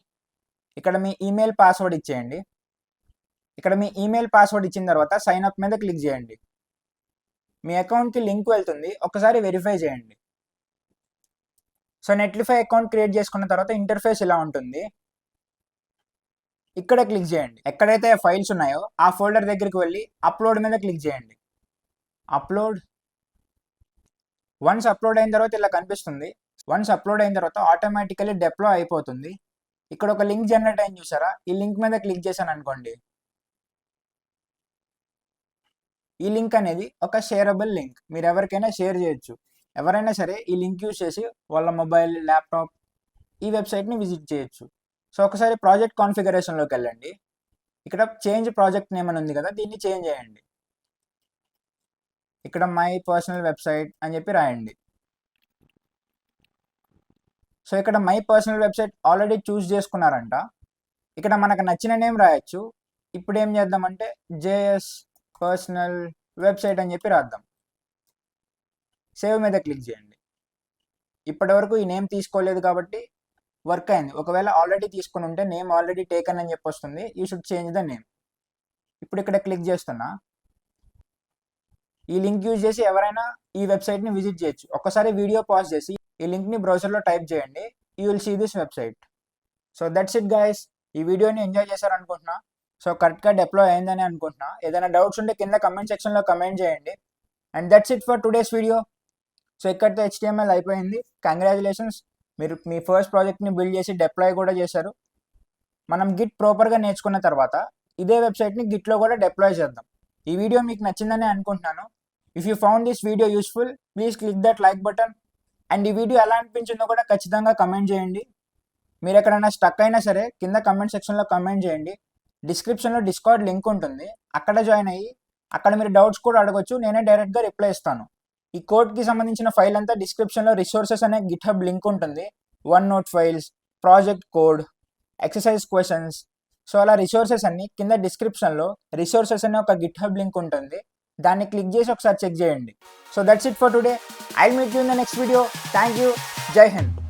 ఇక్కడ మీ ఈమెయిల్ పాస్వర్డ్ ఇచ్చేయండి. ఇక్కడ మీ ఈమెయిల్ పాస్వర్డ్ ఇచ్చిన తర్వాత సైన్ అప్ మీద క్లిక్ చేయండి. మీ అకౌంట్కి లింక్ వెళ్తుంది, ఒకసారి వెరిఫై చేయండి. సో నెట్లిఫై అకౌంట్ క్రియేట్ చేసుకున్న తర్వాత ఇంటర్ఫేస్ ఇలా ఉంటుంది. ఇక్కడ క్లిక్ చేయండి. ఎక్కడైతే ఫైల్స్ ఉన్నాయో ఆ ఫోల్డర్ దగ్గరికి వెళ్ళి అప్లోడ్ మీద క్లిక్ చేయండి. అప్లోడ్. వన్స్ అప్లోడ్ అయిన తర్వాత ఇలా కనిపిస్తుంది. వన్స్ అప్లోడ్ అయిన తర్వాత ఆటోమేటికలీ డిప్లాయ్ అయిపోతుంది. ఇక్కడ ఒక లింక్ జనరేట్ అయింది చూసారా, ఈ లింక్ మీద క్లిక్ చేశాను అనుకోండి, ఈ లింక్ అనేది ఒక షేరబుల్ లింక్. మీరు ఎవరికైనా షేర్ చేయొచ్చు. ఎవరైనా సరే ఈ లింక్ యూజ్ చేసి వాళ్ళ మొబైల్, ల్యాప్టాప్ ఈ వెబ్సైట్ని విజిట్ చేయొచ్చు. సో ఒకసారి ప్రాజెక్ట్ కాన్ఫిగరేషన్లోకి వెళ్ళండి. ఇక్కడ చేంజ్ ప్రాజెక్ట్ నేమ్ అని ఉంది కదా, దీన్ని చేంజ్ చేయండి. ఇక్కడ మై పర్సనల్ వెబ్సైట్ అని చెప్పి రాయండి. సో ఇక్కడ మై పర్సనల్ వెబ్సైట్ ఆల్రెడీ చూస్ చేసుకున్నారంట. ఇక్కడ మనకు నచ్చిన నేమ్ రాయొచ్చు. ఇప్పుడు ఏం చేద్దామంటే జేఎస్ పర్సనల్ వెబ్సైట్ అని చెప్పి రాద్దాం. సేవ్ మీద క్లిక్ చేయండి. ఇప్పటి వరకు ఈ నేమ్ తీసుకోలేదు కాబట్టి వర్క్ అయింది. ఒకవేళ ఆల్రెడీ తీసుకుని ఉంటే నేమ్ ఆల్రెడీ టేకన్ అని చెప్పి వస్తుంది. You should change the name. ఇప్పుడు ఇక్కడ క్లిక్ చేస్తున్నా. ఈ లింక్ యూజ్ చేసి ఎవరైనా ఈ వెబ్సైట్ని విజిట్ చేయొచ్చు. ఒక్కసారి వీడియో పాజ్ చేసి ఈ లింక్ని బ్రౌజర్లో టైప్ చేయండి. You will see this website. So that's it guys. ఈ వీడియోని ఎంజాయ్ చేశారనుకుంటున్నా. సో కరెక్ట్గా డిప్లాయ్ అయిందని అనుకుంటున్నా. ఏదైనా డౌట్స్ ఉంటే కింద కమెంట్ సెక్షన్లో కమెంట్ చేయండి. And that's it for today's video. So ఇక్కడితో HTML అయిపోయింది. కంగ్రాచులేషన్స్, మీరు మీ ఫస్ట్ ప్రాజెక్ట్ని బిల్డ్ చేసి డిప్లాయ్ కూడా చేశారు. మనం గిట్ ప్రాపర్గా నేర్చుకున్న తర్వాత ఇదే వెబ్సైట్ని గిట్లో కూడా డిప్లాయ్ చేద్దాం. ఈ వీడియో మీకు నచ్చిందని అనుకుంటున్నాను. If you found this video useful, please click that like button. And ఈ వీడియో ఎలా అనిపించిందో కూడా ఖచ్చితంగా కమెంట్ చేయండి. మీరు ఎక్కడైనా స్టక్ అయినా సరే కింద కమెంట్ సెక్షన్లో కమెంట్ చేయండి. డిస్క్రిప్షన్లో డిస్కార్డ్ లింక్ ఉంటుంది, అక్కడ జాయిన్ అయ్యి అక్కడ మీరు డౌట్స్ కూడా అడగొచ్చు. నేనే డైరెక్ట్గా రిప్లై ఇస్తాను. ఈ కోడ్కి సంబంధించిన ఫైల్ అంతా డిస్క్రిప్షన్లో రిసోర్సెస్ అనే గిట్హబ్ లింక్ ఉంటుంది. OneNote files, project code, exercise questions. So అలా రిసోర్సెస్ అన్ని కింద డిస్క్రిప్షన్లో రిసోర్సెస్ అనే ఒక గిట్హబ్ లింక్ ఉంటుంది. దాన్ని క్లిక్ చేసి ఒకసారి చెక్ చేయండి. So that's it for today. I will meet you in the next video. Thank you. జై హింద్.